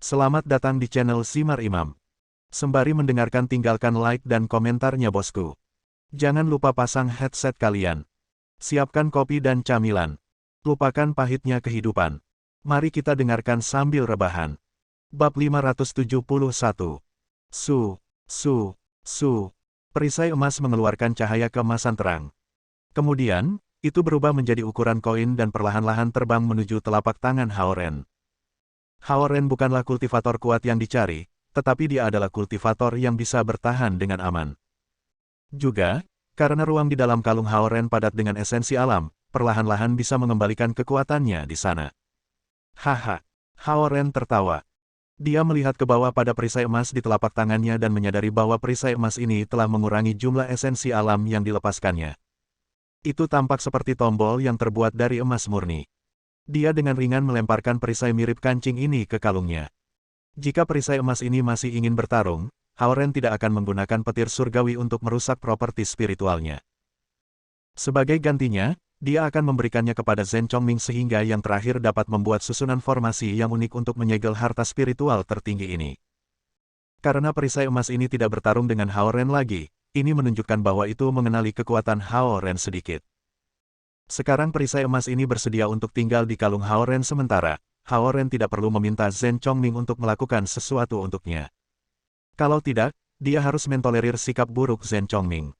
Selamat datang di channel Simar Imam. Sembari mendengarkan tinggalkan like dan komentarnya bosku. Jangan lupa pasang headset kalian. Siapkan kopi dan camilan. Lupakan pahitnya kehidupan. Mari kita dengarkan sambil rebahan. Bab 571. Perisai emas mengeluarkan cahaya keemasan terang. Kemudian, itu berubah menjadi ukuran koin dan perlahan-lahan terbang menuju telapak tangan Haoren. Haoren bukanlah kultivator kuat yang dicari, tetapi dia adalah kultivator yang bisa bertahan dengan aman. Juga, karena ruang di dalam kalung Haoren padat dengan esensi alam, perlahan-lahan bisa mengembalikan kekuatannya di sana. Haha, Haoren tertawa. Dia melihat ke bawah pada perisai emas di telapak tangannya dan menyadari bahwa perisai emas ini telah mengurangi jumlah esensi alam yang dilepaskannya. Itu tampak seperti tombol yang terbuat dari emas murni. Dia dengan ringan melemparkan perisai mirip kancing ini ke kalungnya. Jika perisai emas ini masih ingin bertarung, Haoren tidak akan menggunakan petir surgawi untuk merusak properti spiritualnya. Sebagai gantinya, dia akan memberikannya kepada Zhen Chongming sehingga yang terakhir dapat membuat susunan formasi yang unik untuk menyegel harta spiritual tertinggi ini. Karena perisai emas ini tidak bertarung dengan Haoren lagi, ini menunjukkan bahwa itu mengenali kekuatan Haoren sedikit. Sekarang perisai emas ini bersedia untuk tinggal di kalung Haoren sementara, Haoren tidak perlu meminta Zhen Chongming untuk melakukan sesuatu untuknya. Kalau tidak, dia harus mentolerir sikap buruk Zhen Chongming.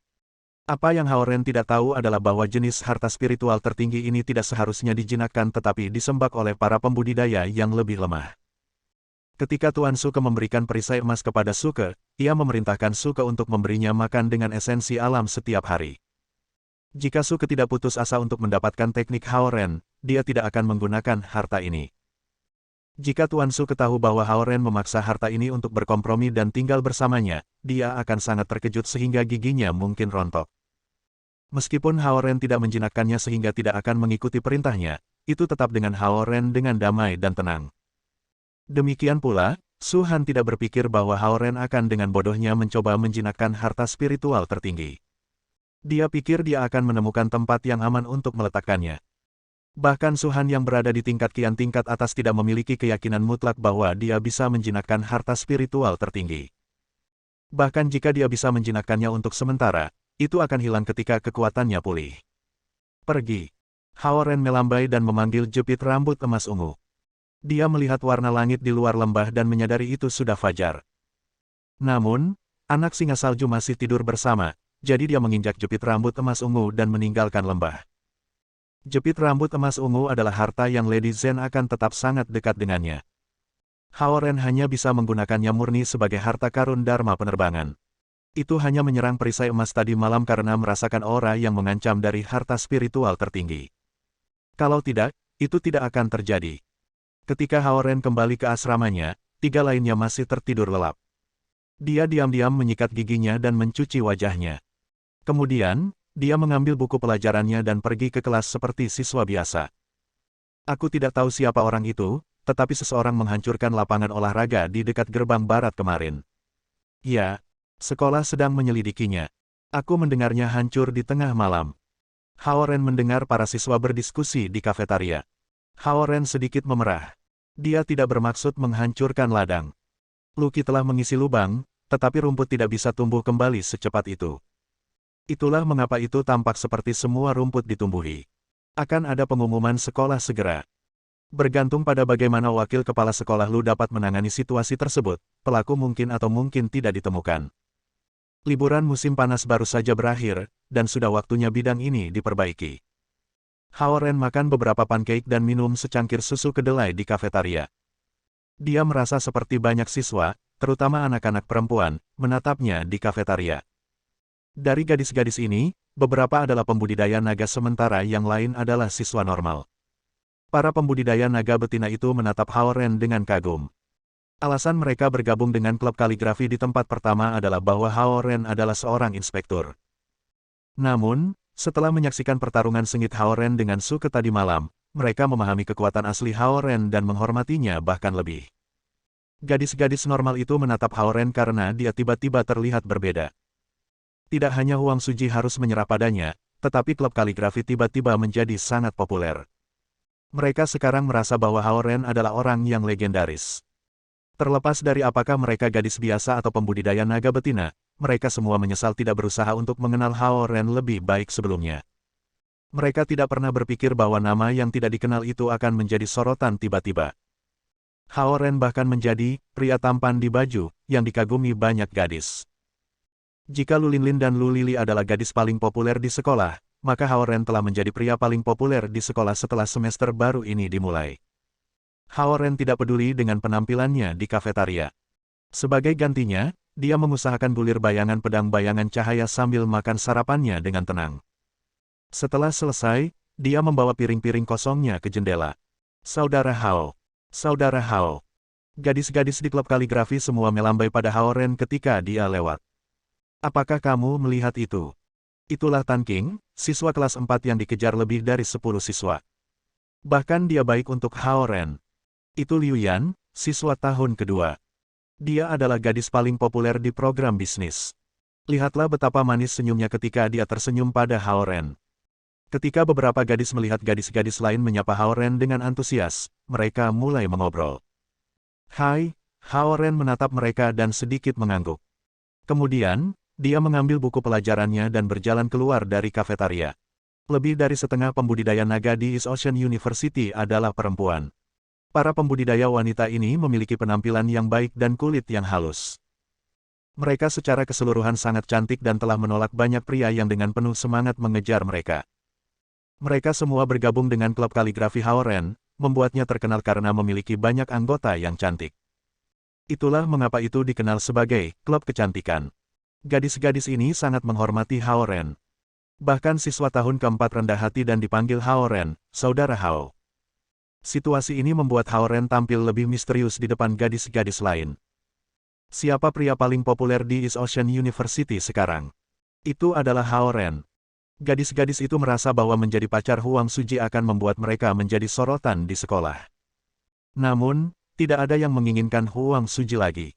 Apa yang Haoren tidak tahu adalah bahwa jenis harta spiritual tertinggi ini tidak seharusnya dijinakkan tetapi disembah oleh para pembudidaya yang lebih lemah. Ketika Tuan Suke memberikan perisai emas kepada Suke, ia memerintahkan Suke untuk memberinya makan dengan esensi alam setiap hari. Jika Suke tidak putus asa untuk mendapatkan teknik Haoren, dia tidak akan menggunakan harta ini. Jika Tuan Suke tahu bahwa Haoren memaksa harta ini untuk berkompromi dan tinggal bersamanya, dia akan sangat terkejut sehingga giginya mungkin rontok. Meskipun Haoren tidak menjinakkannya sehingga tidak akan mengikuti perintahnya, itu tetap dengan Haoren dengan damai dan tenang. Demikian pula, Su Han tidak berpikir bahwa Haoren akan dengan bodohnya mencoba menjinakkan harta spiritual tertinggi. Dia pikir dia akan menemukan tempat yang aman untuk meletakkannya. Bahkan Su Han yang berada di tingkat kian tingkat atas tidak memiliki keyakinan mutlak bahwa dia bisa menjinakkan harta spiritual tertinggi. Bahkan jika dia bisa menjinakkannya untuk sementara, itu akan hilang ketika kekuatannya pulih. Pergi. Haoren melambai dan memanggil jepit rambut emas ungu. Dia melihat warna langit di luar lembah dan menyadari itu sudah fajar. Namun, anak singa salju masih tidur bersama. Jadi dia menginjak jepit rambut emas ungu dan meninggalkan lembah. Jepit rambut emas ungu adalah harta yang Lady Zhen akan tetap sangat dekat dengannya. Haoren hanya bisa menggunakannya murni sebagai harta karun Dharma penerbangan. Itu hanya menyerang perisai emas tadi malam karena merasakan aura yang mengancam dari harta spiritual tertinggi. Kalau tidak, itu tidak akan terjadi. Ketika Haoren kembali ke asramanya, tiga lainnya masih tertidur lelap. Dia diam-diam menyikat giginya dan mencuci wajahnya. Kemudian, dia mengambil buku pelajarannya dan pergi ke kelas seperti siswa biasa. Aku tidak tahu siapa orang itu, tetapi seseorang menghancurkan lapangan olahraga di dekat gerbang barat kemarin. Ya, sekolah sedang menyelidikinya. Aku mendengarnya hancur di tengah malam. Haoren mendengar para siswa berdiskusi di kafetaria. Haoren sedikit memerah. Dia tidak bermaksud menghancurkan ladang. Lucky telah mengisi lubang, tetapi rumput tidak bisa tumbuh kembali secepat itu. Itulah mengapa itu tampak seperti semua rumput ditumbuhi. Akan ada pengumuman sekolah segera. Bergantung pada bagaimana wakil kepala sekolah Lu dapat menangani situasi tersebut, pelaku mungkin atau mungkin tidak ditemukan. Liburan musim panas baru saja berakhir, dan sudah waktunya bidang ini diperbaiki. Haoren makan beberapa pancake dan minum secangkir susu kedelai di kafetaria. Dia merasa seperti banyak siswa, terutama anak-anak perempuan, menatapnya di kafetaria. Dari gadis-gadis ini, beberapa adalah pembudidaya naga sementara yang lain adalah siswa normal. Para pembudidaya naga betina itu menatap Haoren dengan kagum. Alasan mereka bergabung dengan klub kaligrafi di tempat pertama adalah bahwa Haoren adalah seorang inspektur. Namun, setelah menyaksikan pertarungan sengit Haoren dengan Suke tadi malam, mereka memahami kekuatan asli Haoren dan menghormatinya bahkan lebih. Gadis-gadis normal itu menatap Haoren karena dia tiba-tiba terlihat berbeda. Tidak hanya Huang Suji harus menyerah padanya, tetapi klub kaligrafi tiba-tiba menjadi sangat populer. Mereka sekarang merasa bahwa Haoren adalah orang yang legendaris. Terlepas dari apakah mereka gadis biasa atau pembudidaya naga betina, mereka semua menyesal tidak berusaha untuk mengenal Hao Ren lebih baik sebelumnya. Mereka tidak pernah berpikir bahwa nama yang tidak dikenal itu akan menjadi sorotan tiba-tiba. Hao Ren bahkan menjadi pria tampan di baju yang dikagumi banyak gadis. Jika Lu Linlin dan Lu Lili adalah gadis paling populer di sekolah, maka Hao Ren telah menjadi pria paling populer di sekolah setelah semester baru ini dimulai. Hao Ren tidak peduli dengan penampilannya di kafetaria. Sebagai gantinya, dia mengusahakan bulir bayangan pedang bayangan cahaya sambil makan sarapannya dengan tenang. Setelah selesai, dia membawa piring-piring kosongnya ke jendela. Saudara Hao. Saudara Hao. Gadis-gadis di klub kaligrafi semua melambai pada Hao Ren ketika dia lewat. Apakah kamu melihat itu? Itulah Tan King, siswa kelas 4 yang dikejar lebih dari 10 siswa. Bahkan dia baik untuk Hao Ren. Itu Liu Yan, siswa tahun kedua. Dia adalah gadis paling populer di program bisnis. Lihatlah betapa manis senyumnya ketika dia tersenyum pada Hao Ren. Ketika beberapa gadis melihat gadis-gadis lain menyapa Hao Ren dengan antusias, mereka mulai mengobrol. Hai, Hao Ren menatap mereka dan sedikit mengangguk. Kemudian, dia mengambil buku pelajarannya dan berjalan keluar dari kafetaria. Lebih dari setengah pembudidaya naga di East Ocean University adalah perempuan. Para pembudidaya wanita ini memiliki penampilan yang baik dan kulit yang halus. Mereka secara keseluruhan sangat cantik dan telah menolak banyak pria yang dengan penuh semangat mengejar mereka. Mereka semua bergabung dengan klub kaligrafi Hao Ren, membuatnya terkenal karena memiliki banyak anggota yang cantik. Itulah mengapa itu dikenal sebagai klub kecantikan. Gadis-gadis ini sangat menghormati Hao Ren. Bahkan siswa tahun keempat rendah hati dan dipanggil Hao Ren, saudara Hao. Situasi ini membuat Hao Ren tampil lebih misterius di depan gadis-gadis lain. Siapa pria paling populer di East Ocean University sekarang? Itu adalah Hao Ren. Gadis-gadis itu merasa bahwa menjadi pacar Huang Suji akan membuat mereka menjadi sorotan di sekolah. Namun, tidak ada yang menginginkan Huang Suji lagi.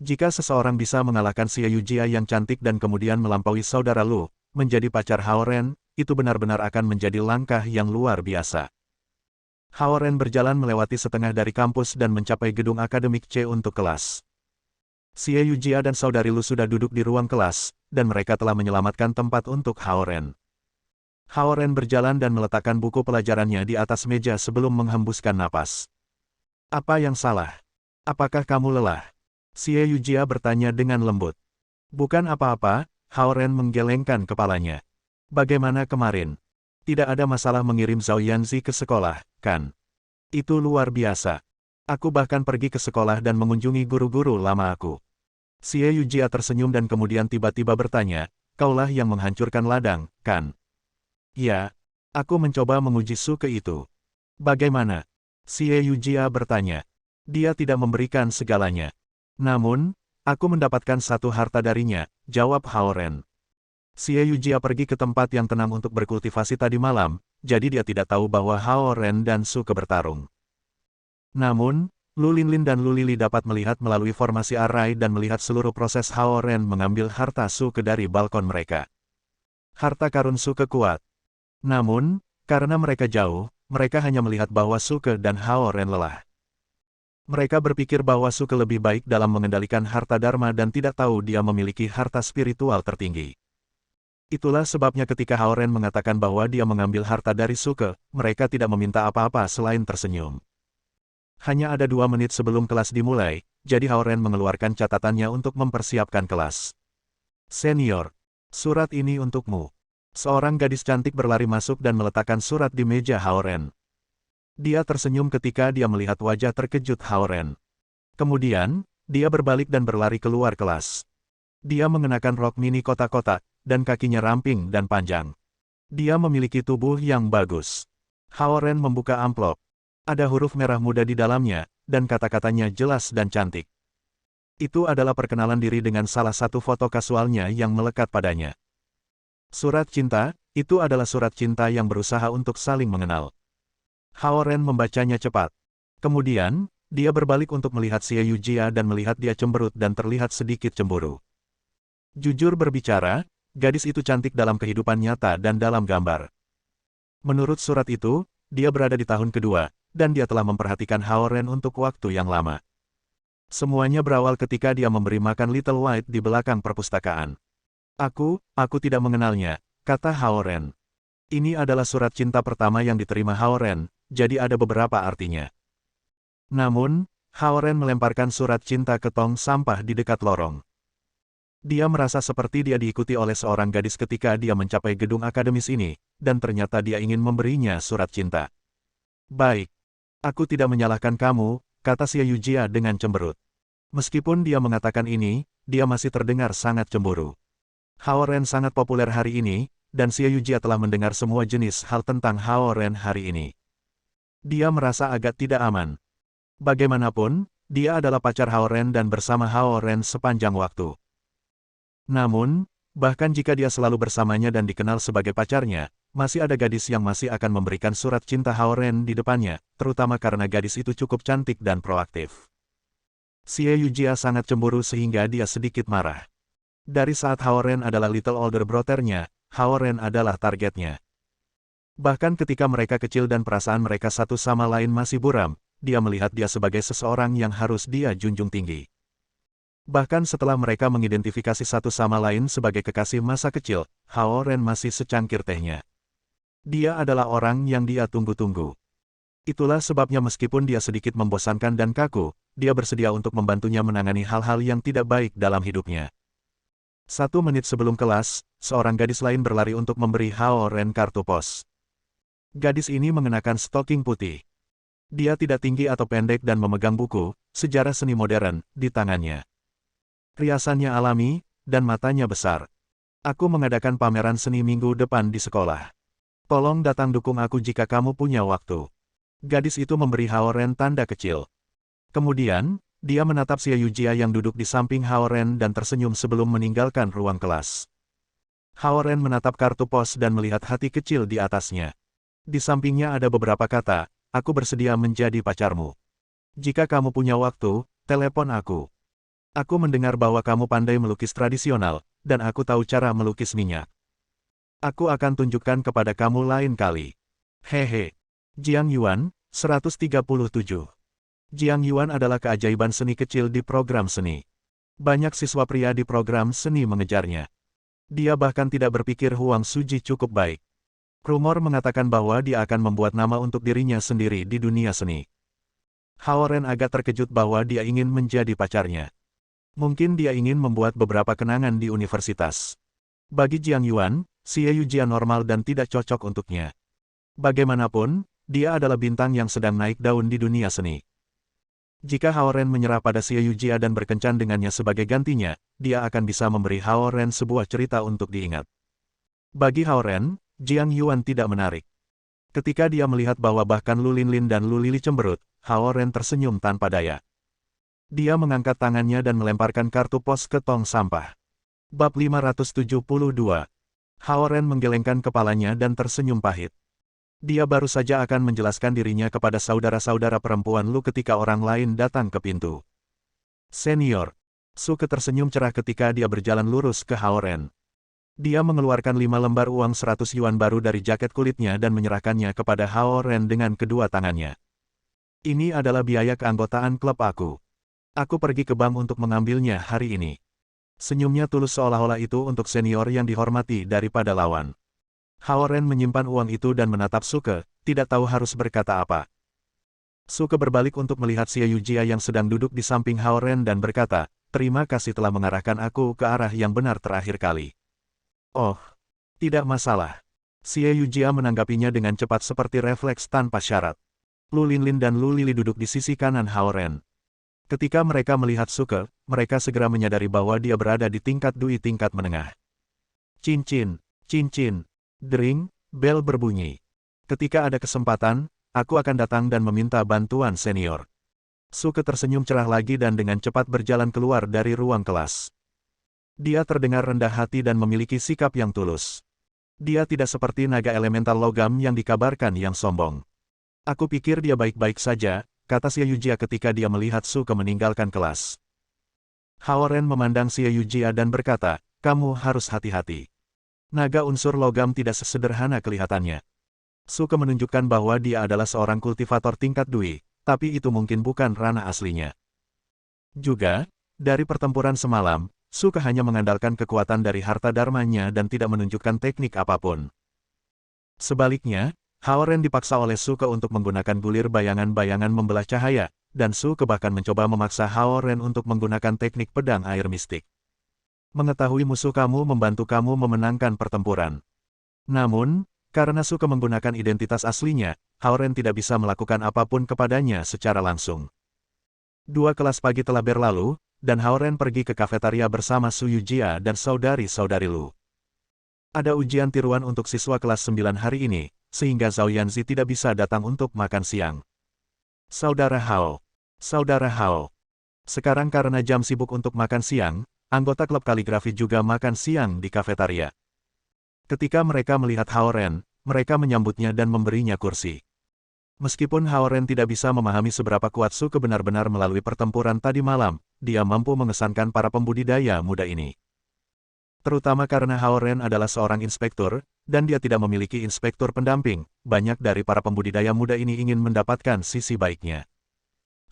Jika seseorang bisa mengalahkan Xie Yujia yang cantik dan kemudian melampaui saudara Lu, menjadi pacar Hao Ren, itu benar-benar akan menjadi langkah yang luar biasa. Hao Ren berjalan melewati setengah dari kampus dan mencapai gedung akademik C untuk kelas. Xie Yujia dan saudari Lu sudah duduk di ruang kelas, dan mereka telah menyelamatkan tempat untuk Hao Ren. Hao Ren berjalan dan meletakkan buku pelajarannya di atas meja sebelum menghembuskan napas. Apa yang salah? Apakah kamu lelah? Xie Yujia bertanya dengan lembut. Bukan apa-apa, Hao Ren menggelengkan kepalanya. Bagaimana kemarin? Tidak ada masalah mengirim Zhao Yanzi ke sekolah, kan? Itu luar biasa. Aku bahkan pergi ke sekolah dan mengunjungi guru-guru lama aku. Xie Yujia tersenyum dan kemudian tiba-tiba bertanya, kaulah yang menghancurkan ladang, kan? Ya, aku mencoba menguji suke itu. Bagaimana? Xie Yujia bertanya. Dia tidak memberikan segalanya. Namun, aku mendapatkan satu harta darinya, jawab Hao Ren. Xie Yujia pergi ke tempat yang tenang untuk berkultivasi tadi malam, jadi dia tidak tahu bahwa Hao Ren dan Suke bertarung. Namun, Lu Linlin dan Lu Lili dapat melihat melalui formasi array dan melihat seluruh proses Hao Ren mengambil harta Suke dari balkon mereka. Harta karun Suke kuat. Namun, karena mereka jauh, mereka hanya melihat bahwa Suke dan Hao Ren lelah. Mereka berpikir bahwa Suke lebih baik dalam mengendalikan harta Dharma dan tidak tahu dia memiliki harta spiritual tertinggi. Itulah sebabnya ketika Hao Ren mengatakan bahwa dia mengambil harta dari Suke, mereka tidak meminta apa-apa selain tersenyum. Hanya ada 2 menit sebelum kelas dimulai, jadi Hao Ren mengeluarkan catatannya untuk mempersiapkan kelas. Senior, surat ini untukmu. Seorang gadis cantik berlari masuk dan meletakkan surat di meja Hao Ren. Dia tersenyum ketika dia melihat wajah terkejut Hao Ren. Kemudian, dia berbalik dan berlari keluar kelas. Dia mengenakan rok mini kotak-kotak, dan kakinya ramping dan panjang. Dia memiliki tubuh yang bagus. Hao Ren membuka amplop. Ada huruf merah muda di dalamnya, dan kata-katanya jelas dan cantik. Itu adalah perkenalan diri dengan salah satu foto kasualnya yang melekat padanya. Surat cinta, itu adalah surat cinta yang berusaha untuk saling mengenal. Hao Ren membacanya cepat. Kemudian, dia berbalik untuk melihat Xie Yujia dan melihat dia cemberut dan terlihat sedikit cemburu. Jujur berbicara, gadis itu cantik dalam kehidupan nyata dan dalam gambar. Menurut surat itu, dia berada di tahun kedua, dan dia telah memperhatikan Hao Ren untuk waktu yang lama. Semuanya berawal ketika dia memberi makan Little White di belakang perpustakaan. Aku tidak mengenalnya, kata Hao Ren. Ini adalah surat cinta pertama yang diterima Hao Ren, jadi ada beberapa artinya. Namun, Hao Ren melemparkan surat cinta ke tong sampah di dekat lorong. Dia merasa seperti dia diikuti oleh seorang gadis ketika dia mencapai gedung akademis ini, dan ternyata dia ingin memberinya surat cinta. Baik. Aku tidak menyalahkan kamu, kata Xie Yujia dengan cemberut. Meskipun dia mengatakan ini, dia masih terdengar sangat cemburu. Hao Ren sangat populer hari ini, dan Xie Yujia telah mendengar semua jenis hal tentang Hao Ren hari ini. Dia merasa agak tidak aman. Bagaimanapun, dia adalah pacar Hao Ren dan bersama Hao Ren sepanjang waktu. Namun, bahkan jika dia selalu bersamanya dan dikenal sebagai pacarnya, masih ada gadis yang masih akan memberikan surat cinta Hao Ren di depannya, terutama karena gadis itu cukup cantik dan proaktif. Xie Yujia sangat cemburu sehingga dia sedikit marah. Dari saat Hao Ren adalah little older brother-nya, Hao Ren adalah targetnya. Bahkan ketika mereka kecil dan perasaan mereka satu sama lain masih buram, dia melihat dia sebagai seseorang yang harus dia junjung tinggi. Bahkan setelah mereka mengidentifikasi satu sama lain sebagai kekasih masa kecil, Hao Ren masih secangkir tehnya. Dia adalah orang yang dia tunggu-tunggu. Itulah sebabnya meskipun dia sedikit membosankan dan kaku, dia bersedia untuk membantunya menangani hal-hal yang tidak baik dalam hidupnya. 1 menit sebelum kelas, seorang gadis lain berlari untuk memberi Hao Ren kartu pos. Gadis ini mengenakan stoking putih. Dia tidak tinggi atau pendek dan memegang buku, sejarah seni modern, di tangannya. Riasannya alami, dan matanya besar. Aku mengadakan pameran seni minggu depan di sekolah. Tolong datang dukung aku jika kamu punya waktu. Gadis itu memberi Hao Ren tanda kecil. Kemudian, dia menatap Xie Yujia yang duduk di samping Hao Ren dan tersenyum sebelum meninggalkan ruang kelas. Hao Ren menatap kartu pos dan melihat hati kecil di atasnya. Di sampingnya ada beberapa kata, aku bersedia menjadi pacarmu. Jika kamu punya waktu, telepon aku. Aku mendengar bahwa kamu pandai melukis tradisional, dan aku tahu cara melukis minyak. Aku akan tunjukkan kepada kamu lain kali. Hehe. Jiang Yuan, 137. Jiang Yuan adalah keajaiban seni kecil di program seni. Banyak siswa pria di program seni mengejarnya. Dia bahkan tidak berpikir Huang Suji cukup baik. Rumor mengatakan bahwa dia akan membuat nama untuk dirinya sendiri di dunia seni. Hao Ren agak terkejut bahwa dia ingin menjadi pacarnya. Mungkin dia ingin membuat beberapa kenangan di universitas. Bagi Jiang Yuan, Xie Yujia normal dan tidak cocok untuknya. Bagaimanapun, dia adalah bintang yang sedang naik daun di dunia seni. Jika Hao Ren menyerah pada Xie Yujia dan berkencan dengannya sebagai gantinya, dia akan bisa memberi Hao Ren sebuah cerita untuk diingat. Bagi Hao Ren, Jiang Yuan tidak menarik. Ketika dia melihat bahwa bahkan Lu Linlin dan Lu Lili cemberut, Hao Ren tersenyum tanpa daya. Dia mengangkat tangannya dan melemparkan kartu pos ke tong sampah. Bab 572. Hao Ren menggelengkan kepalanya dan tersenyum pahit. Dia baru saja akan menjelaskan dirinya kepada saudara-saudara perempuan Lu ketika orang lain datang ke pintu. Senior. Suke tersenyum cerah ketika dia berjalan lurus ke Hao Ren. Dia mengeluarkan 5 lembar uang 100 yuan baru dari jaket kulitnya dan menyerahkannya kepada Hao Ren dengan kedua tangannya. Ini adalah biaya keanggotaan klub aku. Aku pergi ke bank untuk mengambilnya hari ini. Senyumnya tulus seolah-olah itu untuk senior yang dihormati daripada lawan. Hao Ren menyimpan uang itu dan menatap Suke, tidak tahu harus berkata apa. Suke berbalik untuk melihat Xie Yujia yang sedang duduk di samping Hao Ren dan berkata, terima kasih telah mengarahkan aku ke arah yang benar terakhir kali. Oh, tidak masalah. Xie Yujia menanggapinya dengan cepat seperti refleks tanpa syarat. Lu Linlin dan Lu Lili duduk di sisi kanan Hao Ren. Ketika mereka melihat Suke, mereka segera menyadari bahwa dia berada di tingkat dui tingkat menengah. Cincin, cincin, dering, bel berbunyi. Ketika ada kesempatan, aku akan datang dan meminta bantuan senior. Suke tersenyum cerah lagi dan dengan cepat berjalan keluar dari ruang kelas. Dia terdengar rendah hati dan memiliki sikap yang tulus. Dia tidak seperti naga elemental logam yang dikabarkan yang sombong. Aku pikir dia baik-baik saja, kata Xie Yujia ketika dia melihat Suke meninggalkan kelas. Hao Ren memandang Xie Yujia dan berkata, kamu harus hati-hati. Naga unsur logam tidak sesederhana kelihatannya. Suke menunjukkan bahwa dia adalah seorang kultivator tingkat dui, tapi itu mungkin bukan ranah aslinya. Juga, dari pertempuran semalam, Suke hanya mengandalkan kekuatan dari harta dharmanya dan tidak menunjukkan teknik apapun. Sebaliknya, Haoren dipaksa oleh Suke untuk menggunakan bulir bayangan-bayangan membelah cahaya, dan Suke bahkan mencoba memaksa Haoren untuk menggunakan teknik pedang air mistik. Mengetahui musuh kamu membantu kamu memenangkan pertempuran. Namun, karena Suke menggunakan identitas aslinya, Haoren tidak bisa melakukan apapun kepadanya secara langsung. 2 kelas pagi telah berlalu, dan Haoren pergi ke kafetaria bersama Su Yujia dan saudari-saudari Lu. Ada ujian tiruan untuk siswa kelas 9 hari ini, sehingga Zhao Yanzi tidak bisa datang untuk makan siang. Saudara Hao. Saudara Hao. Sekarang karena jam sibuk untuk makan siang, anggota klub kaligrafi juga makan siang di kafetaria. Ketika mereka melihat Haoren, mereka menyambutnya dan memberinya kursi. Meskipun Haoren tidak bisa memahami seberapa kuat Suke benar-benar melalui pertempuran tadi malam, dia mampu mengesankan para pembudidaya muda ini. Terutama karena Haoren adalah seorang inspektur, dan dia tidak memiliki inspektur pendamping, banyak dari para pembudidaya muda ini ingin mendapatkan sisi baiknya.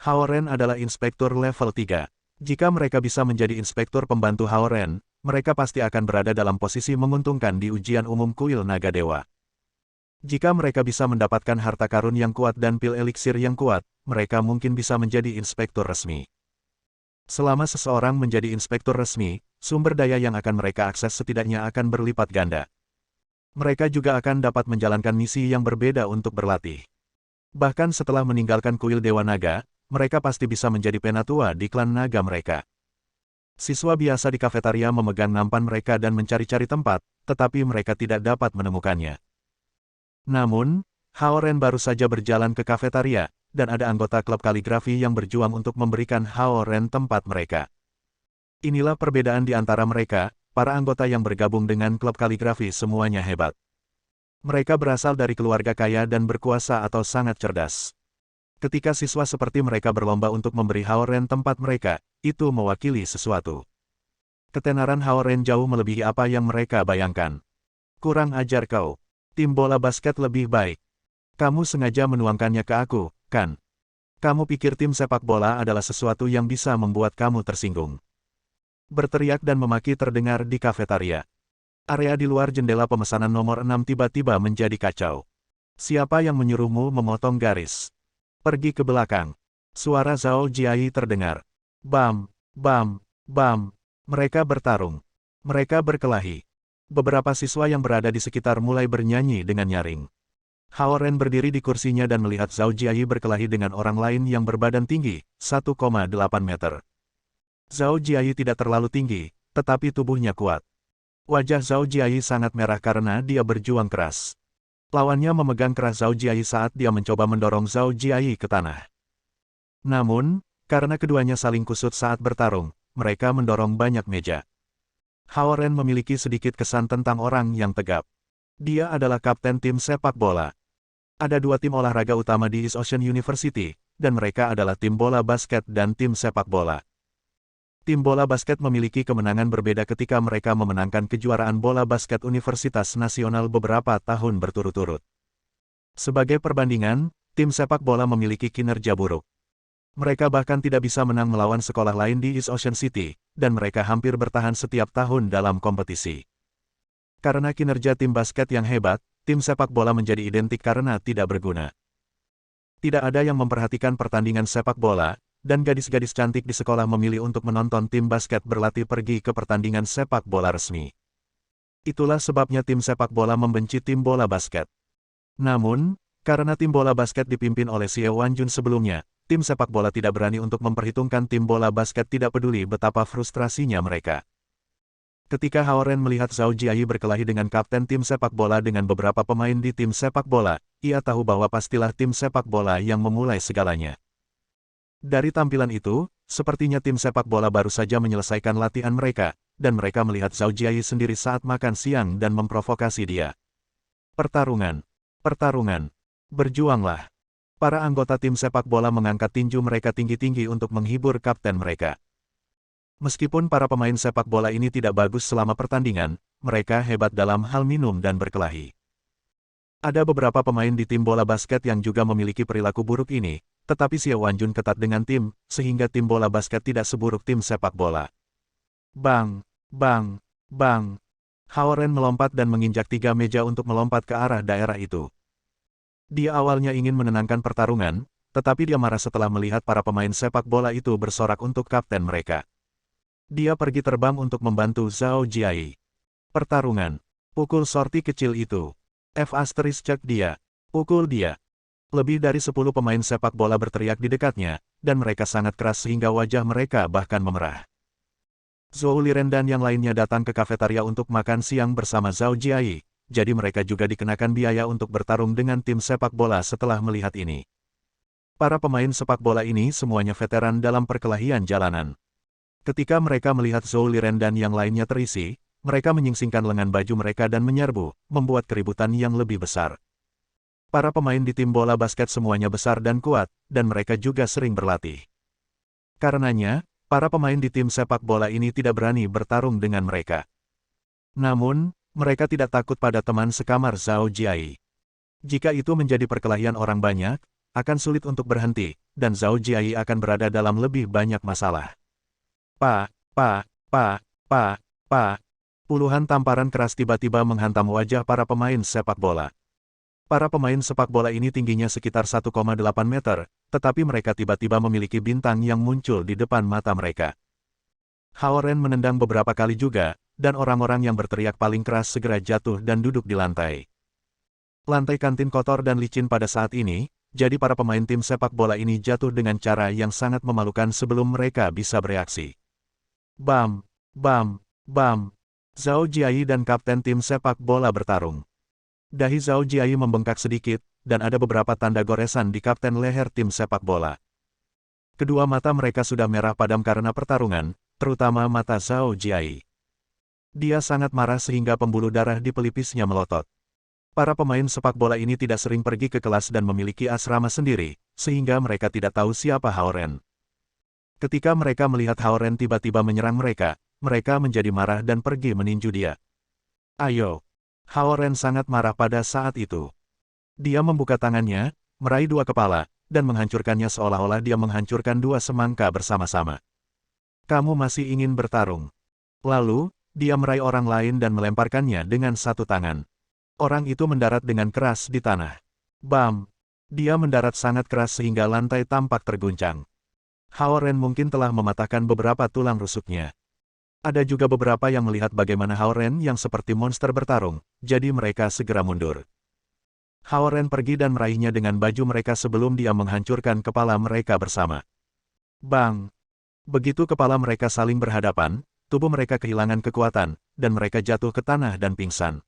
Haoren adalah inspektur level 3. Jika mereka bisa menjadi inspektur pembantu Haoren, mereka pasti akan berada dalam posisi menguntungkan di ujian umum kuil naga dewa. Jika mereka bisa mendapatkan harta karun yang kuat dan pil eliksir yang kuat, mereka mungkin bisa menjadi inspektur resmi. Selama seseorang menjadi inspektur resmi, sumber daya yang akan mereka akses setidaknya akan berlipat ganda. Mereka juga akan dapat menjalankan misi yang berbeda untuk berlatih. Bahkan setelah meninggalkan kuil Dewa Naga, mereka pasti bisa menjadi penatua di klan naga mereka. Siswa biasa di kafetaria memegang nampan mereka dan mencari-cari tempat, tetapi mereka tidak dapat menemukannya. Namun, Haoren baru saja berjalan ke kafetaria, dan ada anggota klub kaligrafi yang berjuang untuk memberikan Haoren tempat mereka. Inilah perbedaan di antara mereka, para anggota yang bergabung dengan klub kaligrafi semuanya hebat. Mereka berasal dari keluarga kaya dan berkuasa atau sangat cerdas. Ketika siswa seperti mereka berlomba untuk memberi Haoren tempat mereka, itu mewakili sesuatu. Ketenaran Haoren jauh melebihi apa yang mereka bayangkan. Kurang ajar kau. Tim bola basket lebih baik. Kamu sengaja menuangkannya ke aku, kan? Kamu pikir tim sepak bola adalah sesuatu yang bisa membuat kamu tersinggung. Berteriak dan memaki terdengar di kafetaria. Area di luar jendela pemesanan nomor 6 tiba-tiba menjadi kacau. Siapa yang menyuruhmu memotong garis? Pergi ke belakang. Suara Zhao Jiayi terdengar. Bam, bam, bam. Mereka bertarung. Mereka berkelahi. Beberapa siswa yang berada di sekitar mulai bernyanyi dengan nyaring. Haoren berdiri di kursinya dan melihat Zhao Jiayi berkelahi dengan orang lain yang berbadan tinggi, 1,8 meter. Zhao Jiayi tidak terlalu tinggi, tetapi tubuhnya kuat. Wajah Zhao Jiayi sangat merah karena dia berjuang keras. Lawannya memegang keras Zhao Jiayi saat dia mencoba mendorong Zhao Jiayi ke tanah. Namun, karena keduanya saling kusut saat bertarung, mereka mendorong banyak meja. Haoren memiliki sedikit kesan tentang orang yang tegap. Dia adalah kapten tim sepak bola. Ada 2 tim olahraga utama di East Ocean University, dan mereka adalah tim bola basket dan tim sepak bola. Tim bola basket memiliki kemenangan berbeda ketika mereka memenangkan kejuaraan bola basket Universitas Nasional beberapa tahun berturut-turut. Sebagai perbandingan, tim sepak bola memiliki kinerja buruk. Mereka bahkan tidak bisa menang melawan sekolah lain di East Ocean City, dan mereka hampir bertahan setiap tahun dalam kompetisi. Karena kinerja tim basket yang hebat, tim sepak bola menjadi identik karena tidak berguna. Tidak ada yang memperhatikan pertandingan sepak bola, dan gadis-gadis cantik di sekolah memilih untuk menonton tim basket berlatih pergi ke pertandingan sepak bola resmi. Itulah sebabnya tim sepak bola membenci tim bola basket. Namun, karena tim bola basket dipimpin oleh Xie Wanjun sebelumnya, tim sepak bola tidak berani untuk memperhitungkan tim bola basket tidak peduli betapa frustrasinya mereka. Ketika Haoren melihat Zhao Jiayi berkelahi dengan kapten tim sepak bola dengan beberapa pemain di tim sepak bola, ia tahu bahwa pastilah tim sepak bola yang memulai segalanya. Dari tampilan itu, sepertinya tim sepak bola baru saja menyelesaikan latihan mereka, dan mereka melihat Zhao Jiayi sendiri saat makan siang dan memprovokasi dia. Pertarungan. Pertarungan. Berjuanglah. Para anggota tim sepak bola mengangkat tinju mereka tinggi-tinggi untuk menghibur kapten mereka. Meskipun para pemain sepak bola ini tidak bagus selama pertandingan, mereka hebat dalam hal minum dan berkelahi. Ada beberapa pemain di tim bola basket yang juga memiliki perilaku buruk ini, tetapi Xiao Wanjun ketat dengan tim, sehingga tim bola basket tidak seburuk tim sepak bola. Bang! Bang! Bang! Hao Ren melompat dan menginjak 3 meja untuk melompat ke arah daerah itu. Dia awalnya ingin menenangkan pertarungan, tetapi dia marah setelah melihat para pemain sepak bola itu bersorak untuk kapten mereka. Dia pergi terbang untuk membantu Zhao Jiai. Pertarungan. Pukul sorti kecil itu. Cek dia. Pukul dia. Lebih dari 10 pemain sepak bola berteriak di dekatnya, dan mereka sangat keras sehingga wajah mereka bahkan memerah. Zhou Liren dan yang lainnya datang ke kafetaria untuk makan siang bersama Zhao Jiai, jadi mereka juga dikenakan biaya untuk bertarung dengan tim sepak bola setelah melihat ini. Para pemain sepak bola ini semuanya veteran dalam perkelahian jalanan. Ketika mereka melihat Zhou Liren dan yang lainnya terisi, mereka menyingsingkan lengan baju mereka dan menyerbu, membuat keributan yang lebih besar. Para pemain di tim bola basket semuanya besar dan kuat, dan mereka juga sering berlatih. Karenanya, para pemain di tim sepak bola ini tidak berani bertarung dengan mereka. Namun, mereka tidak takut pada teman sekamar Zhao Jiai. Jika itu menjadi perkelahian orang banyak, akan sulit untuk berhenti, dan Zhao Jiai akan berada dalam lebih banyak masalah. Pa. Puluhan tamparan keras tiba-tiba menghantam wajah para pemain sepak bola. Para pemain sepak bola ini tingginya sekitar 1,8 meter, tetapi mereka tiba-tiba memiliki bintang yang muncul di depan mata mereka. Hao Ren menendang beberapa kali juga, dan orang-orang yang berteriak paling keras segera jatuh dan duduk di lantai. Lantai kantin kotor dan licin pada saat ini, jadi para pemain tim sepak bola ini jatuh dengan cara yang sangat memalukan sebelum mereka bisa bereaksi. Bam! Zhao Jiai dan kapten tim sepak bola bertarung. Dahi Zhao Jiai membengkak sedikit, dan ada beberapa tanda goresan di kapten leher tim sepak bola. Kedua mata mereka sudah merah padam karena pertarungan, terutama mata Zhao Jiai. Dia sangat marah sehingga pembuluh darah di pelipisnya melotot. Para pemain sepak bola ini tidak sering pergi ke kelas dan memiliki asrama sendiri, sehingga mereka tidak tahu siapa Hao Ren. Ketika mereka melihat Hao Ren tiba-tiba menyerang mereka menjadi marah dan pergi meninju dia. Ayo! Hao Ren sangat marah pada saat itu. Dia membuka tangannya, meraih 2 kepala, dan menghancurkannya seolah-olah dia menghancurkan 2 semangka bersama-sama. Kamu masih ingin bertarung? Lalu, dia meraih orang lain dan melemparkannya dengan 1 tangan. Orang itu mendarat dengan keras di tanah. Bam! Dia mendarat sangat keras sehingga lantai tampak terguncang. Hao Ren mungkin telah mematahkan beberapa tulang rusuknya. Ada juga beberapa yang melihat bagaimana Hao Ren yang seperti monster bertarung, jadi mereka segera mundur. Hao Ren pergi dan meraihnya dengan baju mereka sebelum dia menghancurkan kepala mereka bersama. Bang! Begitu kepala mereka saling berhadapan, tubuh mereka kehilangan kekuatan, dan mereka jatuh ke tanah dan pingsan.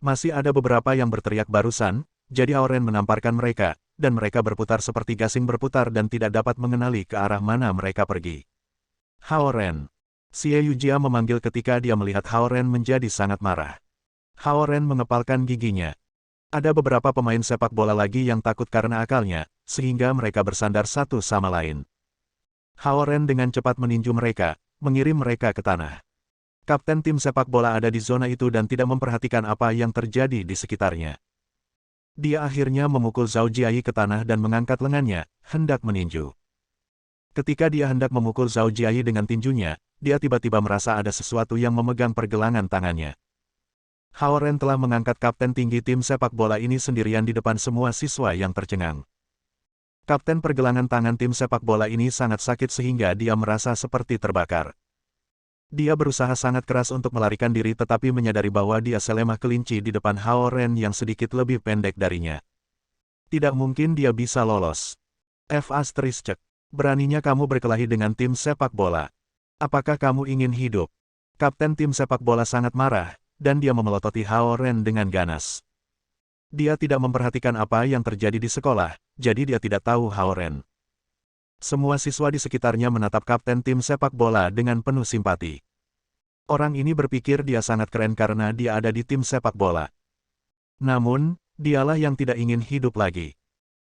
Masih ada beberapa yang berteriak barusan, jadi Hao Ren menamparkan mereka, dan mereka berputar seperti gasing berputar dan tidak dapat mengenali ke arah mana mereka pergi. Hao Ren! Xie Yujia memanggil ketika dia melihat Hao Ren menjadi sangat marah. Hao Ren mengepalkan giginya. Ada beberapa pemain sepak bola lagi yang takut karena akalnya, sehingga mereka bersandar satu sama lain. Hao Ren dengan cepat meninju mereka, mengirim mereka ke tanah. Kapten tim sepak bola ada di zona itu dan tidak memperhatikan apa yang terjadi di sekitarnya. Dia akhirnya memukul Zhao Jiai ke tanah dan mengangkat lengannya, hendak meninju. Ketika dia hendak memukul Zhao Jiai dengan tinjunya, dia tiba-tiba merasa ada sesuatu yang memegang pergelangan tangannya. Hao Ren telah mengangkat kapten tinggi tim sepak bola ini sendirian di depan semua siswa yang tercengang. Kapten pergelangan tangan tim sepak bola ini sangat sakit sehingga dia merasa seperti terbakar. Dia berusaha sangat keras untuk melarikan diri tetapi menyadari bahwa dia selemah kelinci di depan Hao Ren yang sedikit lebih pendek darinya. Tidak mungkin dia bisa lolos. Cek. Beraninya kamu berkelahi dengan tim sepak bola. Apakah kamu ingin hidup? Kapten tim sepak bola sangat marah, dan dia memelototi Hao Ren dengan ganas. Dia tidak memperhatikan apa yang terjadi di sekolah, jadi dia tidak tahu Hao Ren. Semua siswa di sekitarnya menatap kapten tim sepak bola dengan penuh simpati. Orang ini berpikir dia sangat keren karena dia ada di tim sepak bola. Namun, dialah yang tidak ingin hidup lagi.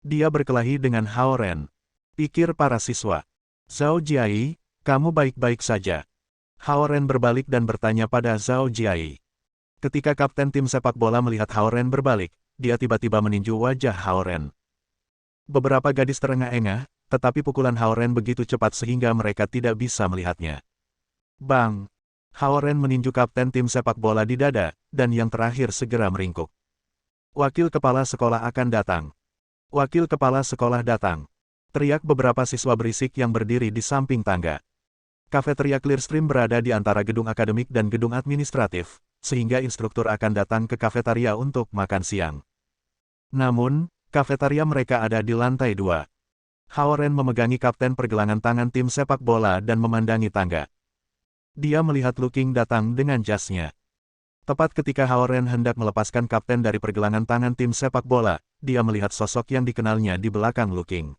Dia berkelahi dengan Hao Ren. Pikir para siswa. Zhao Jiai, kamu baik-baik saja. Hao Ren berbalik dan bertanya pada Zhao Jiai. Ketika kapten tim sepak bola melihat Hao Ren berbalik, dia tiba-tiba meninju wajah Hao Ren. Beberapa gadis terengah-engah, tetapi pukulan Haoren begitu cepat sehingga mereka tidak bisa melihatnya. Bang! Haoren meninju kapten tim sepak bola di dada, dan yang terakhir segera meringkuk. Wakil kepala sekolah akan datang. Wakil kepala sekolah datang. Teriak beberapa siswa berisik yang berdiri di samping tangga. Kafeteria Clearstream berada di antara gedung akademik dan gedung administratif, sehingga instruktur akan datang ke kafeteria untuk makan siang. Namun, kafeteria mereka ada di lantai 2. Haoren memegangi kapten pergelangan tangan tim sepak bola dan memandangi tangga. Dia melihat Lu Qing datang dengan jasnya. Tepat ketika Haoren hendak melepaskan kapten dari pergelangan tangan tim sepak bola, dia melihat sosok yang dikenalnya di belakang Lu Qing.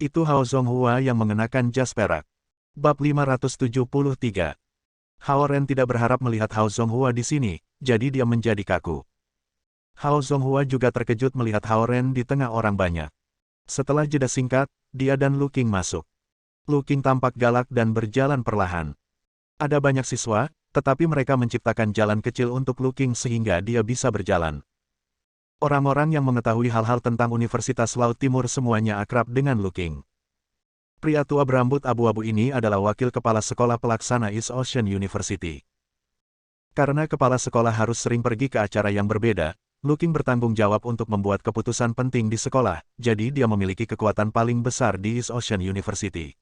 Itu Hao Zonghua yang mengenakan jas perak. Bab 573. Haoren tidak berharap melihat Hao Zonghua di sini, jadi dia menjadi kaku. Hao Zonghua juga terkejut melihat Haoren di tengah orang banyak. Setelah jeda singkat, dia dan Lu Qing masuk. Lu Qing tampak galak dan berjalan perlahan. Ada banyak siswa, tetapi mereka menciptakan jalan kecil untuk Lu Qing sehingga dia bisa berjalan. Orang-orang yang mengetahui hal-hal tentang Universitas Laut Timur semuanya akrab dengan Lu Qing. Pria tua berambut abu-abu ini adalah wakil kepala sekolah pelaksana East Ocean University. Karena kepala sekolah harus sering pergi ke acara yang berbeda, Lu Qing bertanggung jawab untuk membuat keputusan penting di sekolah, jadi dia memiliki kekuatan paling besar di East Ocean University.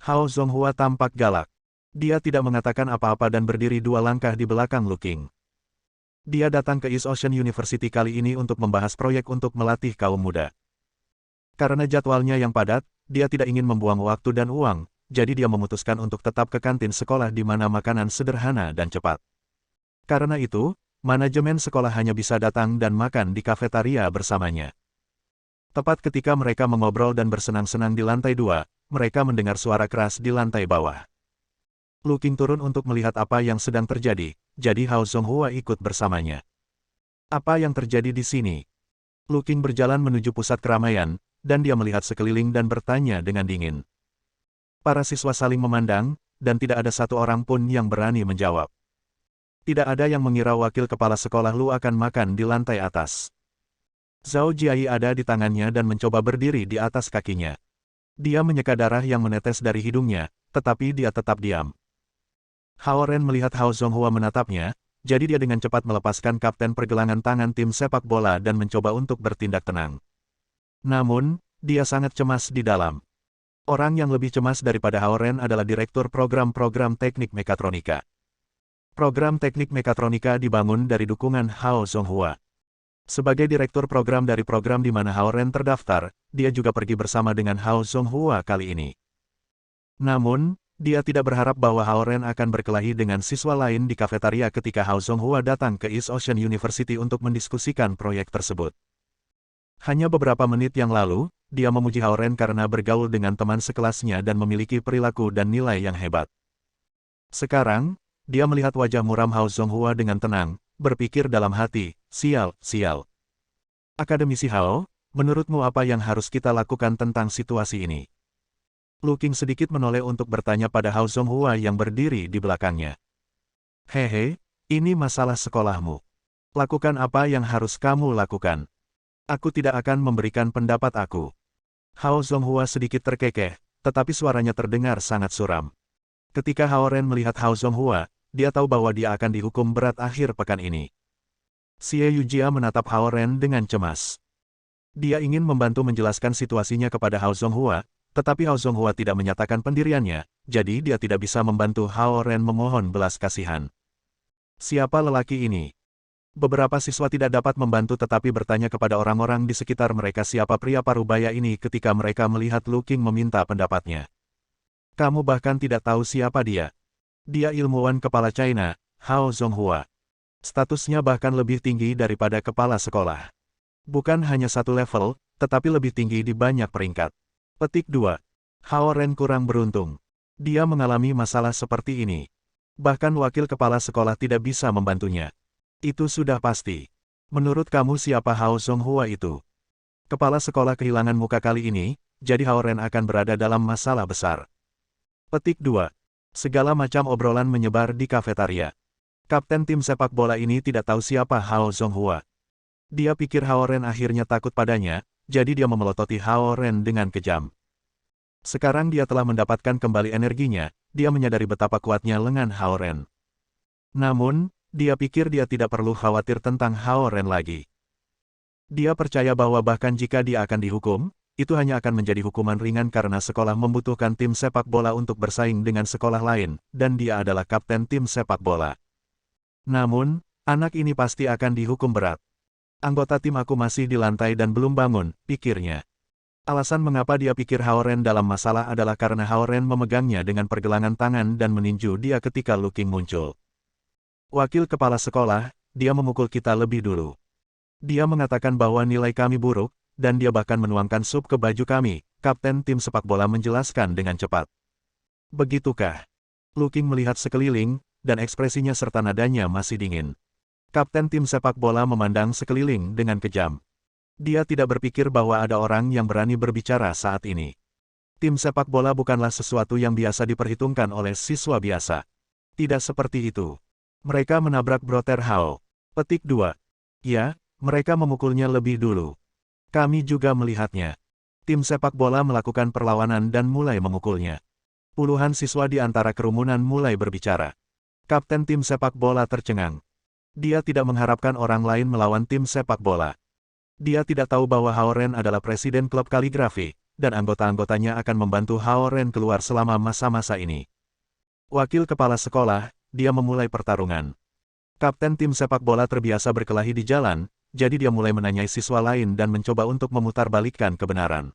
Hao Zonghua tampak galak. Dia tidak mengatakan apa-apa dan berdiri 2 langkah di belakang Lu Qing. Dia datang ke East Ocean University kali ini untuk membahas proyek untuk melatih kaum muda. Karena jadwalnya yang padat, dia tidak ingin membuang waktu dan uang, jadi dia memutuskan untuk tetap ke kantin sekolah di mana makanan sederhana dan cepat. Karena itu, manajemen sekolah hanya bisa datang dan makan di kafetaria bersamanya. Tepat ketika mereka mengobrol dan bersenang-senang di lantai 2, mereka mendengar suara keras di lantai bawah. Lu Qing turun untuk melihat apa yang sedang terjadi, jadi Hao Zonghua ikut bersamanya. Apa yang terjadi di sini? Lu Qing berjalan menuju pusat keramaian, dan dia melihat sekeliling dan bertanya dengan dingin. Para siswa saling memandang, dan tidak ada satu orang pun yang berani menjawab. Tidak ada yang mengira wakil kepala sekolah Lu akan makan di lantai atas. Zhao Jiai ada di tangannya dan mencoba berdiri di atas kakinya. Dia menyeka darah yang menetes dari hidungnya, tetapi dia tetap diam. Haoren melihat Hao Zonghua menatapnya, jadi dia dengan cepat melepaskan kapten pergelangan tangan tim sepak bola dan mencoba untuk bertindak tenang. Namun, dia sangat cemas di dalam. Orang yang lebih cemas daripada Haoren adalah Direktur Program-Program Teknik Mekatronika. Program Teknik Mekatronika dibangun dari dukungan Hao Zonghua. Sebagai Direktur Program dari program di mana Haoren terdaftar, dia juga pergi bersama dengan Hao Zonghua kali ini. Namun, dia tidak berharap bahwa Haoren akan berkelahi dengan siswa lain di kafetaria ketika Hao Zonghua datang ke East Ocean University untuk mendiskusikan proyek tersebut. Hanya beberapa menit yang lalu, dia memuji Haoren karena bergaul dengan teman sekelasnya dan memiliki perilaku dan nilai yang hebat. Sekarang, dia melihat wajah muram Hao Zonghua dengan tenang, berpikir dalam hati, sial, sial. Akademisi Hao, menurutmu apa yang harus kita lakukan tentang situasi ini? Lu Qing sedikit menoleh untuk bertanya pada Hao Zonghua yang berdiri di belakangnya. Hehe, ini masalah sekolahmu. Lakukan apa yang harus kamu lakukan. Aku tidak akan memberikan pendapat aku. Hao Zonghua sedikit terkekeh, tetapi suaranya terdengar sangat suram. Ketika Haoren melihat Hao Zonghua, dia tahu bahwa dia akan dihukum berat akhir pekan ini. Xie Yujia menatap Haoren dengan cemas. Dia ingin membantu menjelaskan situasinya kepada Hao Zonghua, tetapi Hao Zonghua tidak menyatakan pendiriannya, jadi dia tidak bisa membantu Haoren memohon belas kasihan. Siapa lelaki ini? Beberapa siswa tidak dapat membantu tetapi bertanya kepada orang-orang di sekitar mereka siapa pria parubaya ini ketika mereka melihat Lu Qing meminta pendapatnya. Kamu bahkan tidak tahu siapa dia. Dia ilmuwan kepala China, Hao Zonghua. Statusnya bahkan lebih tinggi daripada kepala sekolah. Bukan hanya satu level, tetapi lebih tinggi di banyak peringkat. Petik 2. Haoren kurang beruntung. Dia mengalami masalah seperti ini. Bahkan wakil kepala sekolah tidak bisa membantunya. Itu sudah pasti. Menurut kamu siapa Hao Zonghua itu? Kepala sekolah kehilangan muka kali ini, jadi Haoren akan berada dalam masalah besar. Petik 2. Segala macam obrolan menyebar di kafetaria. Kapten tim sepak bola ini tidak tahu siapa Hao Zonghua. Dia pikir Haoren akhirnya takut padanya, jadi dia memelototi Hao Ren dengan kejam. Sekarang dia telah mendapatkan kembali energinya, dia menyadari betapa kuatnya lengan Hao Ren. Namun, dia pikir dia tidak perlu khawatir tentang Hao Ren lagi. Dia percaya bahwa bahkan jika dia akan dihukum, itu hanya akan menjadi hukuman ringan karena sekolah membutuhkan tim sepak bola untuk bersaing dengan sekolah lain, dan dia adalah kapten tim sepak bola. Namun, anak ini pasti akan dihukum berat. Anggota tim aku masih di lantai dan belum bangun, pikirnya. Alasan mengapa dia pikir Hao Ren dalam masalah adalah karena Hao Ren memegangnya dengan pergelangan tangan dan meninju dia ketika Lu Qing muncul. Wakil kepala sekolah, dia memukul kita lebih dulu. Dia mengatakan bahwa nilai kami buruk, dan dia bahkan menuangkan sup ke baju kami, kapten tim sepak bola menjelaskan dengan cepat. Begitukah? Lu Qing melihat sekeliling, dan ekspresinya serta nadanya masih dingin. Kapten tim sepak bola memandang sekeliling dengan kejam. Dia tidak berpikir bahwa ada orang yang berani berbicara saat ini. Tim sepak bola bukanlah sesuatu yang biasa diperhitungkan oleh siswa biasa. Tidak seperti itu. Mereka menabrak Brother Hao. Petik 2. Ya, mereka memukulnya lebih dulu. Kami juga melihatnya. Tim sepak bola melakukan perlawanan dan mulai memukulnya. Puluhan siswa di antara kerumunan mulai berbicara. Kapten tim sepak bola tercengang. Dia tidak mengharapkan orang lain melawan tim sepak bola. Dia tidak tahu bahwa Hao Ren adalah presiden klub kaligrafi, dan anggota-anggotanya akan membantu Hao Ren keluar selama masa-masa ini. Wakil kepala sekolah, dia memulai pertarungan. Kapten tim sepak bola terbiasa berkelahi di jalan, jadi dia mulai menanyai siswa lain dan mencoba untuk memutarbalikkan kebenaran.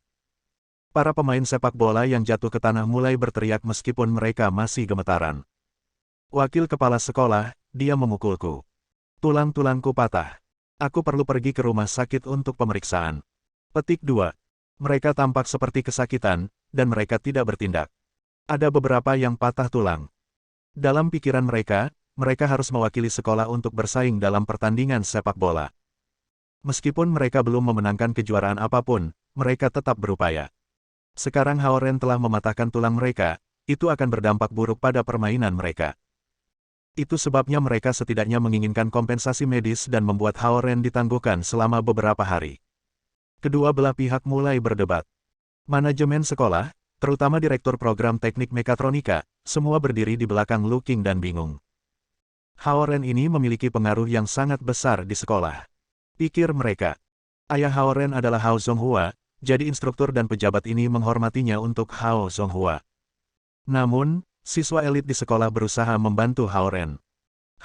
Para pemain sepak bola yang jatuh ke tanah mulai berteriak meskipun mereka masih gemetaran. Wakil kepala sekolah, dia memukulku. Tulang-tulangku patah. Aku perlu pergi ke rumah sakit untuk pemeriksaan. Petik 2. Mereka tampak seperti kesakitan, dan mereka tidak bertindak. Ada beberapa yang patah tulang. Dalam pikiran mereka harus mewakili sekolah untuk bersaing dalam pertandingan sepak bola. Meskipun mereka belum memenangkan kejuaraan apapun, mereka tetap berupaya. Sekarang Hao Ren telah mematahkan tulang mereka, itu akan berdampak buruk pada permainan mereka. Itu sebabnya mereka setidaknya menginginkan kompensasi medis dan membuat Hao Ren ditangguhkan selama beberapa hari. Kedua belah pihak mulai berdebat. Manajemen sekolah, terutama Direktur Program Teknik Mekatronika, semua berdiri di belakang Lu Qing dan bingung. Hao Ren ini memiliki pengaruh yang sangat besar di sekolah. Pikir mereka. Ayah Hao Ren adalah Hao Zonghua, jadi instruktur dan pejabat ini menghormatinya untuk Hao Zonghua. Namun, siswa elit di sekolah berusaha membantu Hao Ren.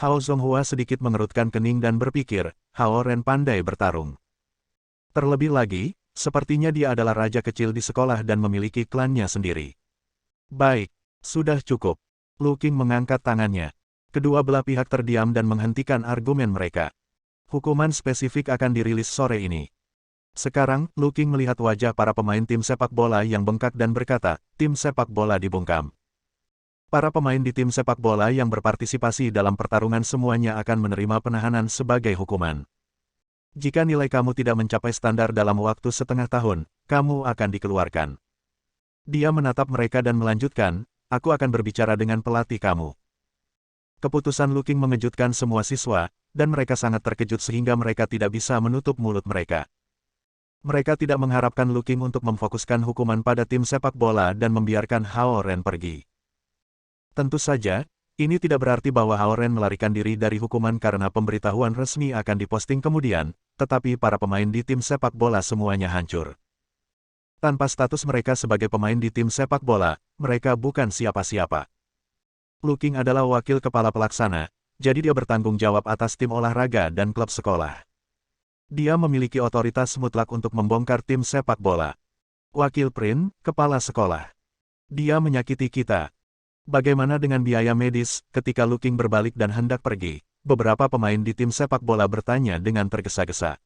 Hao Zonghua sedikit mengerutkan kening dan berpikir, Hao Ren pandai bertarung. Terlebih lagi, sepertinya dia adalah raja kecil di sekolah dan memiliki klannya sendiri. Baik, sudah cukup. Lu Qing mengangkat tangannya. Kedua belah pihak terdiam dan menghentikan argumen mereka. Hukuman spesifik akan dirilis sore ini. Sekarang, Lu Qing melihat wajah para pemain tim sepak bola yang bengkak dan berkata, tim sepak bola dibungkam. Para pemain di tim sepak bola yang berpartisipasi dalam pertarungan semuanya akan menerima penahanan sebagai hukuman. Jika nilai kamu tidak mencapai standar dalam waktu setengah tahun, kamu akan dikeluarkan. Dia menatap mereka dan melanjutkan, aku akan berbicara dengan pelatih kamu. Keputusan Lu Qing mengejutkan semua siswa, dan mereka sangat terkejut sehingga mereka tidak bisa menutup mulut mereka. Mereka tidak mengharapkan Lu Qing untuk memfokuskan hukuman pada tim sepak bola dan membiarkan Hao Ren pergi. Tentu saja, ini tidak berarti bahwa Hao Ren melarikan diri dari hukuman karena pemberitahuan resmi akan diposting kemudian, tetapi para pemain di tim sepak bola semuanya hancur. Tanpa status mereka sebagai pemain di tim sepak bola, mereka bukan siapa-siapa. Lu Qing adalah wakil kepala pelaksana, jadi dia bertanggung jawab atas tim olahraga dan klub sekolah. Dia memiliki otoritas mutlak untuk membongkar tim sepak bola. Wakil Prin, kepala sekolah. Dia menyakiti kita. Bagaimana dengan biaya medis? Ketika Lu Qing berbalik dan hendak pergi, beberapa pemain di tim sepak bola bertanya dengan tergesa-gesa.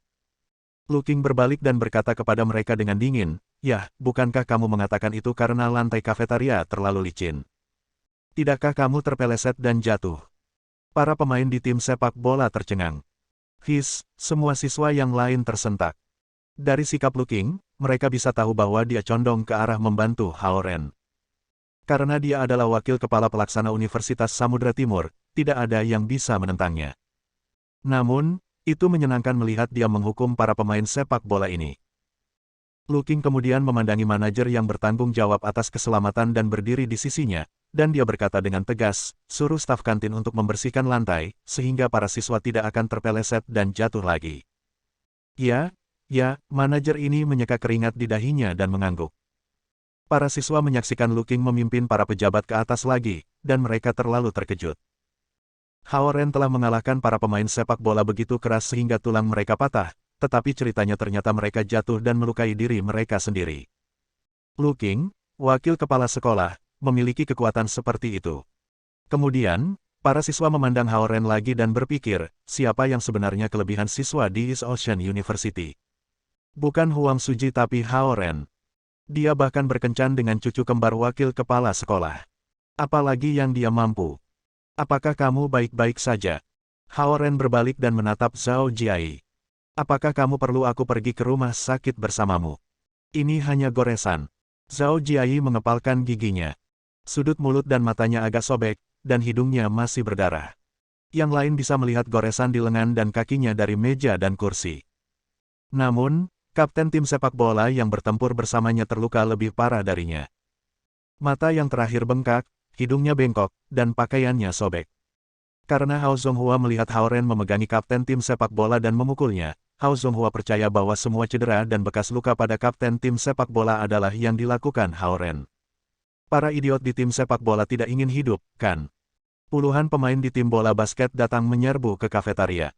Lu Qing berbalik dan berkata kepada mereka dengan dingin, "Yah, bukankah kamu mengatakan itu karena lantai kafetaria terlalu licin? Tidakkah kamu terpeleset dan jatuh?" Para pemain di tim sepak bola tercengang. Semua siswa yang lain tersentak. Dari sikap Lu Qing, mereka bisa tahu bahwa dia condong ke arah membantu Hao Ren. Karena dia adalah wakil kepala pelaksana Universitas Samudra Timur, tidak ada yang bisa menentangnya. Namun, itu menyenangkan melihat dia menghukum para pemain sepak bola ini. Lu Qing kemudian memandangi manajer yang bertanggung jawab atas keselamatan dan berdiri di sisinya, dan dia berkata dengan tegas, suruh staf kantin untuk membersihkan lantai, sehingga para siswa tidak akan terpeleset dan jatuh lagi. Ya, manajer ini menyeka keringat di dahinya dan mengangguk. Para siswa menyaksikan Lu Qing memimpin para pejabat ke atas lagi, dan mereka terlalu terkejut. Hao Ren telah mengalahkan para pemain sepak bola begitu keras sehingga tulang mereka patah, tetapi ceritanya ternyata mereka jatuh dan melukai diri mereka sendiri. Lu Qing, wakil kepala sekolah, memiliki kekuatan seperti itu. Kemudian, para siswa memandang Hao Ren lagi dan berpikir, siapa yang sebenarnya kelebihan siswa di East Ocean University? Bukan Huang Suji tapi Hao Ren. Dia bahkan berkencan dengan cucu kembar wakil kepala sekolah. Apalagi yang dia mampu. Apakah kamu baik-baik saja? Hao Ren berbalik dan menatap Zhao Jiai. Apakah kamu perlu aku pergi ke rumah sakit bersamamu? Ini hanya goresan. Zhao Jiai mengepalkan giginya. Sudut mulut dan matanya agak sobek, dan hidungnya masih berdarah. Yang lain bisa melihat goresan di lengan dan kakinya dari meja dan kursi. Namun, kapten tim sepak bola yang bertempur bersamanya terluka lebih parah darinya. Mata yang terakhir bengkak, hidungnya bengkok, dan pakaiannya sobek. Karena Hao Zonghua melihat Hao Ren memegangi kapten tim sepak bola dan memukulnya, Hao Zonghua percaya bahwa semua cedera dan bekas luka pada kapten tim sepak bola adalah yang dilakukan Hao Ren. Para idiot di tim sepak bola tidak ingin hidup, kan? Puluhan pemain di tim bola basket datang menyerbu ke kafetaria.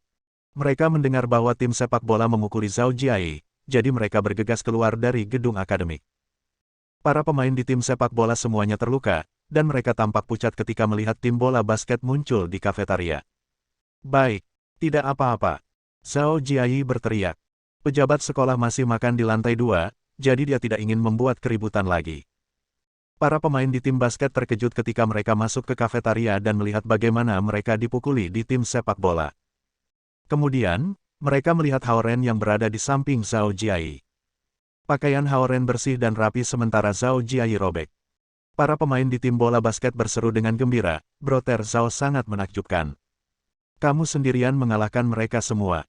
Mereka mendengar bahwa tim sepak bola memukuli Zhao Jiai, jadi mereka bergegas keluar dari gedung akademik. Para pemain di tim sepak bola semuanya terluka, dan mereka tampak pucat ketika melihat tim bola basket muncul di kafetaria. Baik, tidak apa-apa. Zhao Jiai berteriak. Pejabat sekolah masih makan di lantai 2, jadi dia tidak ingin membuat keributan lagi. Para pemain di tim basket terkejut ketika mereka masuk ke kafetaria dan melihat bagaimana mereka dipukuli di tim sepak bola. Kemudian, mereka melihat Hao Ren yang berada di samping Zhao Jiai. Pakaian Hao Ren bersih dan rapi sementara Zhao Jiai robek. Para pemain di tim bola basket berseru dengan gembira, Brother Zhao sangat menakjubkan. Kamu sendirian mengalahkan mereka semua.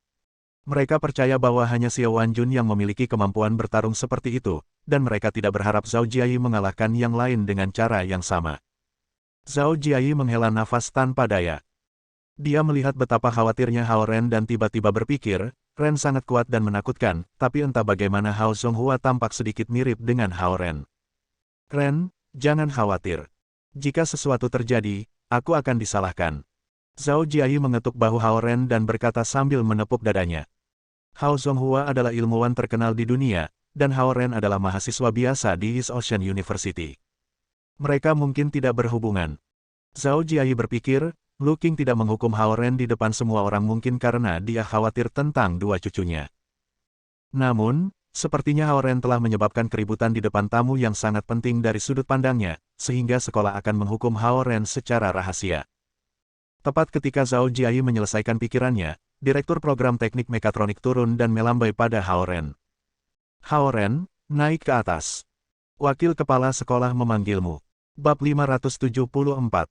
Mereka percaya bahwa hanya Xiao Wanjun yang memiliki kemampuan bertarung seperti itu, dan mereka tidak berharap Zhao Jiai mengalahkan yang lain dengan cara yang sama. Zhao Jiai menghela nafas tanpa daya. Dia melihat betapa khawatirnya Hao Ren dan tiba-tiba berpikir, Ren sangat kuat dan menakutkan, tapi entah bagaimana Hao Zonghua tampak sedikit mirip dengan Hao Ren. Ren, jangan khawatir. Jika sesuatu terjadi, aku akan disalahkan. Zhao Jiai mengetuk bahu Hao Ren dan berkata sambil menepuk dadanya. Hao Zonghua adalah ilmuwan terkenal di dunia, dan Hao Ren adalah mahasiswa biasa di East Ocean University. Mereka mungkin tidak berhubungan. Zhao Jiai berpikir, Lu Qing tidak menghukum Hao Ren di depan semua orang mungkin karena dia khawatir tentang dua cucunya. Namun, sepertinya Hao Ren telah menyebabkan keributan di depan tamu yang sangat penting dari sudut pandangnya, sehingga sekolah akan menghukum Hao Ren secara rahasia. Tepat ketika Zhao Jiai menyelesaikan pikirannya, Direktur Program Teknik Mekatronik turun dan melambai pada Hao Ren. Hao Ren, naik ke atas. Wakil Kepala Sekolah memanggilmu. Bab 574.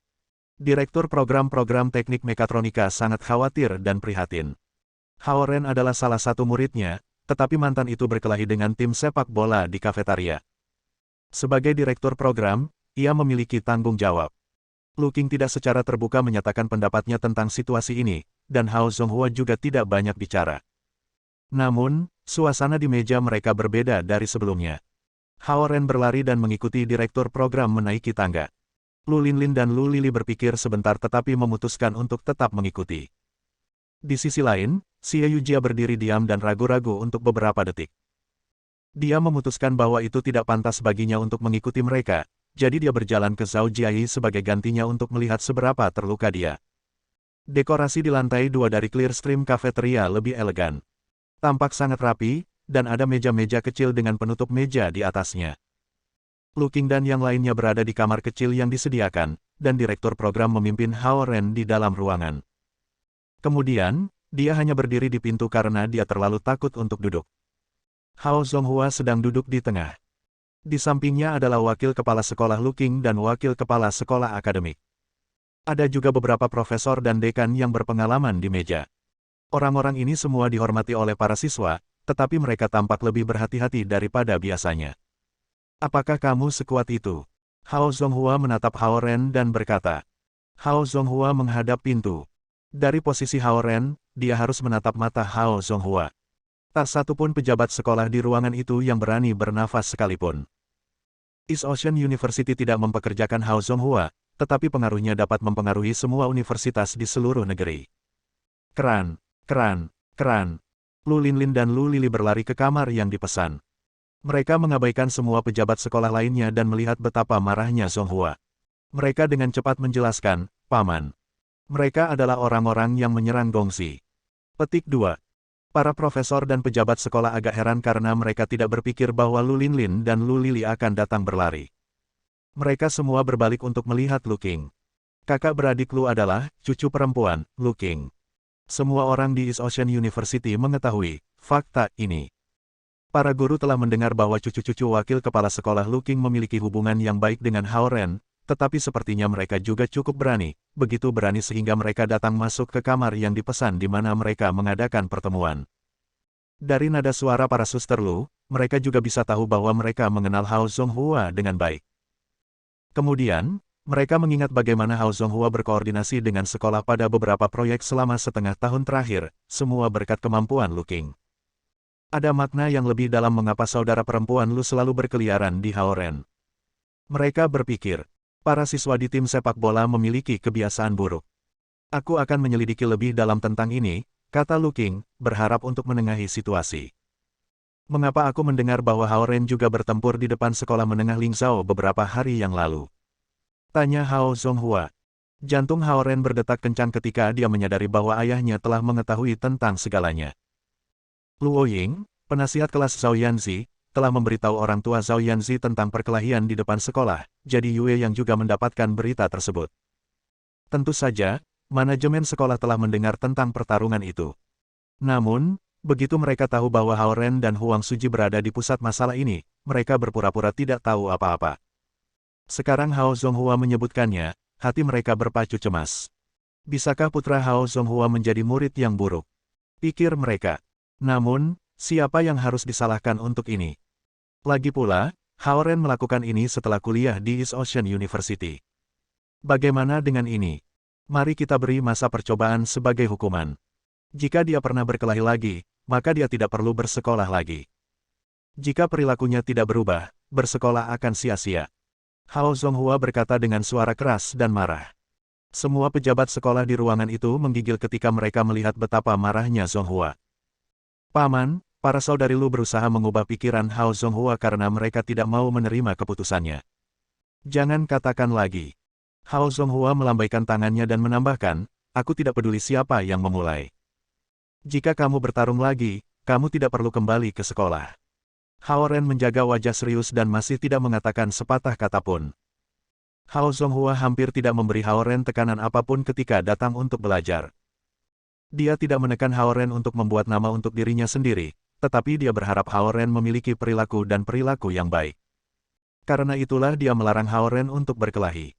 Direktur Program Teknik Mekatronika sangat khawatir dan prihatin. Hao Ren adalah salah satu muridnya, tetapi mantan itu berkelahi dengan tim sepak bola di kafetaria. Sebagai Direktur Program, ia memiliki tanggung jawab. Lu Qing tidak secara terbuka menyatakan pendapatnya tentang situasi ini, dan Hao Zonghua juga tidak banyak bicara. Namun, suasana di meja mereka berbeda dari sebelumnya. Hao Ren berlari dan mengikuti Direktur Program menaiki tangga. Lu Linlin dan Lu Lili berpikir sebentar tetapi memutuskan untuk tetap mengikuti. Di sisi lain, Xie Yujia berdiri diam dan ragu-ragu untuk beberapa detik. Dia memutuskan bahwa itu tidak pantas baginya untuk mengikuti mereka, jadi dia berjalan ke Zhao Jiai sebagai gantinya untuk melihat seberapa terluka dia. Dekorasi di lantai 2 dari Clearstream Cafeteria lebih elegan. Tampak sangat rapi, dan ada meja-meja kecil dengan penutup meja di atasnya. Lu Qing dan yang lainnya berada di kamar kecil yang disediakan, dan Direktur Program memimpin Hao Ren di dalam ruangan. Kemudian, dia hanya berdiri di pintu karena dia terlalu takut untuk duduk. Hao Zonghua sedang duduk di tengah. Di sampingnya adalah Wakil Kepala Sekolah Lu Qing dan Wakil Kepala Sekolah Akademik. Ada juga beberapa profesor dan dekan yang berpengalaman di meja. Orang-orang ini semua dihormati oleh para siswa, tetapi mereka tampak lebih berhati-hati daripada biasanya. Apakah kamu sekuat itu? Hao Zonghua menatap Hao Ren dan berkata. Hao Zonghua menghadap pintu. Dari posisi Hao Ren, dia harus menatap mata Hao Zonghua. Tak satu pun pejabat sekolah di ruangan itu yang berani bernafas sekalipun. East Ocean University tidak mempekerjakan Hao Zonghua, tetapi pengaruhnya dapat mempengaruhi semua universitas di seluruh negeri. Keran, keran, keran. Lu Linlin dan Lu Lili berlari ke kamar yang dipesan. Mereka mengabaikan semua pejabat sekolah lainnya dan melihat betapa marahnya Zonghua. Mereka dengan cepat menjelaskan, Paman. Mereka adalah orang-orang yang menyerang Gongzi. Petik 2. Para profesor dan pejabat sekolah agak heran karena mereka tidak berpikir bahwa Lu Linlin dan Lu Lili akan datang berlari. Mereka semua berbalik untuk melihat Lu Qing. Kakak beradik Lu adalah cucu perempuan, Lu Qing. Semua orang di East Ocean University mengetahui fakta ini. Para guru telah mendengar bahwa cucu-cucu wakil kepala sekolah Lu Qing memiliki hubungan yang baik dengan Hao Ren, tetapi sepertinya mereka juga cukup berani, begitu berani sehingga mereka datang masuk ke kamar yang dipesan di mana mereka mengadakan pertemuan. Dari nada suara para suster Lu, mereka juga bisa tahu bahwa mereka mengenal Hao Zonghua dengan baik. Kemudian, mereka mengingat bagaimana Hao Zonghua berkoordinasi dengan sekolah pada beberapa proyek selama setengah tahun terakhir, semua berkat kemampuan Lu Qing. Ada makna yang lebih dalam mengapa saudara perempuan Lu selalu berkeliaran di Hao Ren. Mereka berpikir, para siswa di tim sepak bola memiliki kebiasaan buruk. Aku akan menyelidiki lebih dalam tentang ini, kata Lu Qing, berharap untuk menengahi situasi. Mengapa aku mendengar bahwa Hao Ren juga bertempur di depan sekolah menengah Lingzhou beberapa hari yang lalu? Tanya Hao Zonghua. Jantung Hao Ren berdetak kencang ketika dia menyadari bahwa ayahnya telah mengetahui tentang segalanya. Luo Ying, penasihat kelas Zhao Yanzi, telah memberitahu orang tua Zhao Yanzi tentang perkelahian di depan sekolah, jadi Yue yang juga mendapatkan berita tersebut. Tentu saja, manajemen sekolah telah mendengar tentang pertarungan itu. Namun, begitu mereka tahu bahwa Hao Ren dan Huang Suji berada di pusat masalah ini, mereka berpura-pura tidak tahu apa-apa. Sekarang Hao Zonghua menyebutkannya, hati mereka berpacu cemas. Bisakah putra Hao Zonghua menjadi murid yang buruk? Pikir mereka. Namun, siapa yang harus disalahkan untuk ini? Lagi pula, Hao Ren melakukan ini setelah kuliah di East Ocean University. Bagaimana dengan ini? Mari kita beri masa percobaan sebagai hukuman. Jika dia pernah berkelahi lagi, maka dia tidak perlu bersekolah lagi. Jika perilakunya tidak berubah, bersekolah akan sia-sia. Hao Zonghua berkata dengan suara keras dan marah. Semua pejabat sekolah di ruangan itu menggigil ketika mereka melihat betapa marahnya Zonghua. Paman, para saudari Lu berusaha mengubah pikiran Hao Zonghua karena mereka tidak mau menerima keputusannya. Jangan katakan lagi. Hao Zonghua melambaikan tangannya dan menambahkan, aku tidak peduli siapa yang memulai. Jika kamu bertarung lagi, kamu tidak perlu kembali ke sekolah. Hao Ren menjaga wajah serius dan masih tidak mengatakan sepatah kata pun. Hao Zonghua hampir tidak memberi Hao Ren tekanan apapun ketika datang untuk belajar. Dia tidak menekan Hao Ren untuk membuat nama untuk dirinya sendiri, tetapi dia berharap Hao Ren memiliki perilaku dan perilaku yang baik. Karena itulah dia melarang Hao Ren untuk berkelahi.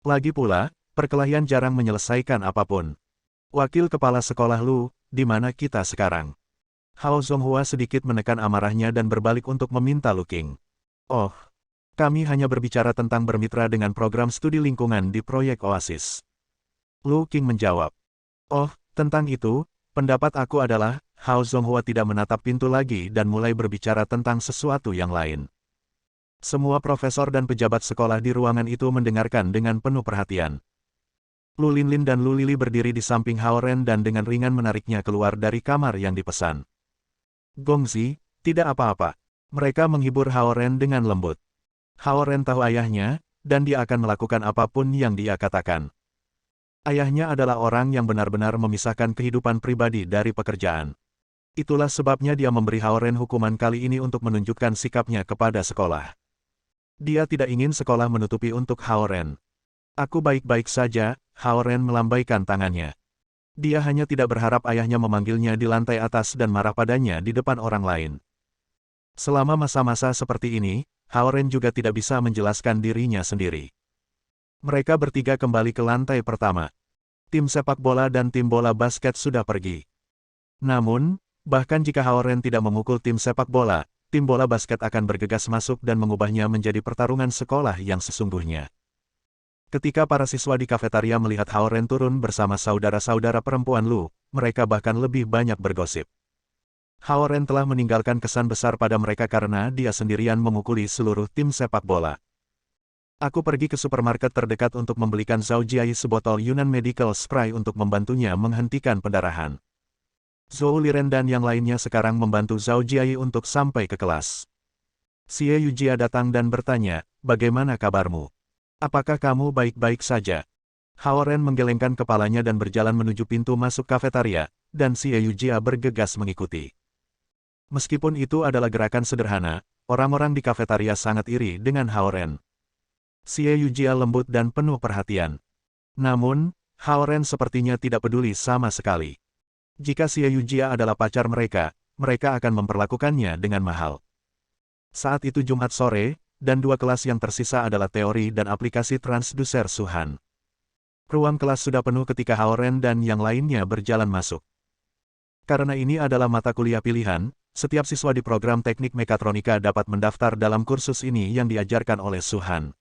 Lagi pula, perkelahian jarang menyelesaikan apapun. Wakil kepala sekolah Lu, di mana kita sekarang? Hao Zonghua sedikit menekan amarahnya dan berbalik untuk meminta Lu Qing. Oh, kami hanya berbicara tentang bermitra dengan program studi lingkungan di proyek Oasis. Lu Qing menjawab. Oh, tentang itu, pendapat aku adalah, Hao Zonghua tidak menatap pintu lagi dan mulai berbicara tentang sesuatu yang lain. Semua profesor dan pejabat sekolah di ruangan itu mendengarkan dengan penuh perhatian. Lu Linlin dan Lu Lili berdiri di samping Hao Ren dan dengan ringan menariknya keluar dari kamar yang dipesan. Gongzi, tidak apa-apa. Mereka menghibur Hao Ren dengan lembut. Hao Ren tahu ayahnya, dan dia akan melakukan apapun yang dia katakan. Ayahnya adalah orang yang benar-benar memisahkan kehidupan pribadi dari pekerjaan. Itulah sebabnya dia memberi Hao Ren hukuman kali ini untuk menunjukkan sikapnya kepada sekolah. Dia tidak ingin sekolah menutupi untuk Hao Ren. Aku baik-baik saja, Hao Ren melambaikan tangannya. Dia hanya tidak berharap ayahnya memanggilnya di lantai atas dan marah padanya di depan orang lain. Selama masa-masa seperti ini, Hao Ren juga tidak bisa menjelaskan dirinya sendiri. Mereka bertiga kembali ke lantai pertama. Tim sepak bola dan tim bola basket sudah pergi. Namun, Bahkan jika Haoren tidak memukul tim sepak bola, tim bola basket akan bergegas masuk dan mengubahnya menjadi pertarungan sekolah yang sesungguhnya. Ketika para siswa di kafetaria melihat Haoren turun bersama saudara-saudara perempuan Lu, mereka bahkan lebih banyak bergosip. Haoren telah meninggalkan kesan besar pada mereka karena dia sendirian memukuli seluruh tim sepak bola. Aku pergi ke supermarket terdekat untuk membelikan Zhao Jiai sebotol Yunnan Medical Spray untuk membantunya menghentikan pendarahan. Zhou Liren dan yang lainnya sekarang membantu Zhao Jiai untuk sampai ke kelas. Xie Yujia datang dan bertanya, "Bagaimana kabarmu? Apakah kamu baik-baik saja?" Haoren menggelengkan kepalanya dan berjalan menuju pintu masuk kafetaria, dan Xie Yujia bergegas mengikuti. Meskipun itu adalah gerakan sederhana, orang-orang di kafetaria sangat iri dengan Haoren. Xie Yujia lembut dan penuh perhatian. Namun, Haoren sepertinya tidak peduli sama sekali. Jika Xie Yujia adalah pacar mereka, mereka akan memperlakukannya dengan mahal. Saat itu Jumat sore, dan dua kelas yang tersisa adalah teori dan aplikasi transduser Suhan. Ruang kelas sudah penuh ketika Haoren dan yang lainnya berjalan masuk. Karena ini adalah mata kuliah pilihan, setiap siswa di program teknik mekatronika dapat mendaftar dalam kursus ini yang diajarkan oleh Suhan.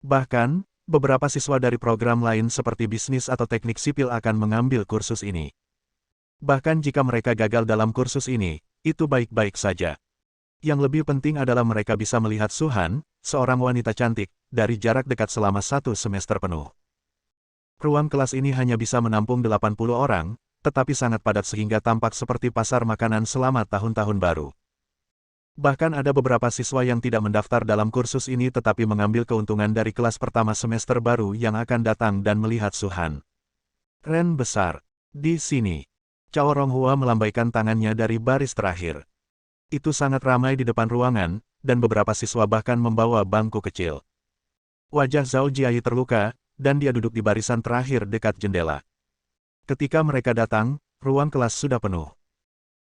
Bahkan, beberapa siswa dari program lain seperti bisnis atau teknik sipil akan mengambil kursus ini. Bahkan jika mereka gagal dalam kursus ini, itu baik-baik saja. Yang lebih penting adalah mereka bisa melihat Suhan, seorang wanita cantik, dari jarak dekat selama 1 semester penuh. Ruang kelas ini hanya bisa menampung 80 orang, tetapi sangat padat sehingga tampak seperti pasar makanan selama tahun-tahun baru. Bahkan ada beberapa siswa yang tidak mendaftar dalam kursus ini tetapi mengambil keuntungan dari kelas pertama semester baru yang akan datang dan melihat Suhan. Ren besar. Di sini. Cao Ronghua melambaikan tangannya dari baris terakhir. Itu sangat ramai di depan ruangan, dan beberapa siswa bahkan membawa bangku kecil. Wajah Zhao Jiai terluka, dan dia duduk di barisan terakhir dekat jendela. Ketika mereka datang, ruang kelas sudah penuh.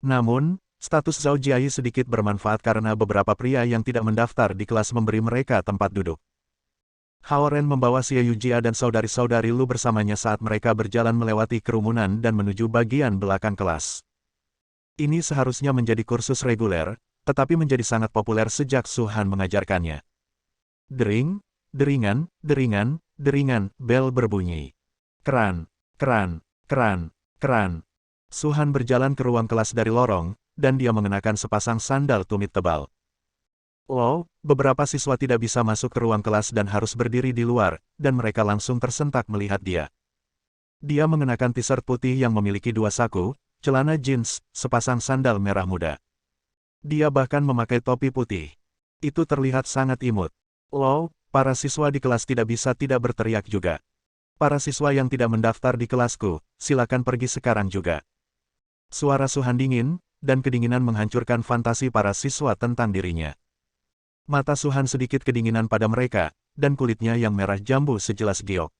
Namun, status Zhao Jiai sedikit bermanfaat karena beberapa pria yang tidak mendaftar di kelas memberi mereka tempat duduk. Haoren membawa Xie Yujia dan saudari-saudari Lu bersamanya saat mereka berjalan melewati kerumunan dan menuju bagian belakang kelas. Ini seharusnya menjadi kursus reguler, tetapi menjadi sangat populer sejak Suhan mengajarkannya. Dering, deringan, deringan, deringan, bel berbunyi. Keran, keran, keran, keran. Suhan berjalan ke ruang kelas dari lorong, dan dia mengenakan sepasang sandal tumit tebal. Beberapa siswa tidak bisa masuk ke ruang kelas dan harus berdiri di luar, dan mereka langsung tersentak melihat dia. Dia mengenakan t-shirt putih yang memiliki 2 saku, celana jeans, sepasang sandal merah muda. Dia bahkan memakai topi putih. Itu terlihat sangat imut. Para siswa di kelas tidak bisa tidak berteriak juga. Para siswa yang tidak mendaftar di kelasku, silakan pergi sekarang juga. Suara Suhan dingin, dan kedinginan menghancurkan fantasi para siswa tentang dirinya. Mata Suhan sedikit kedinginan pada mereka, dan kulitnya yang merah jambu sejelas giok.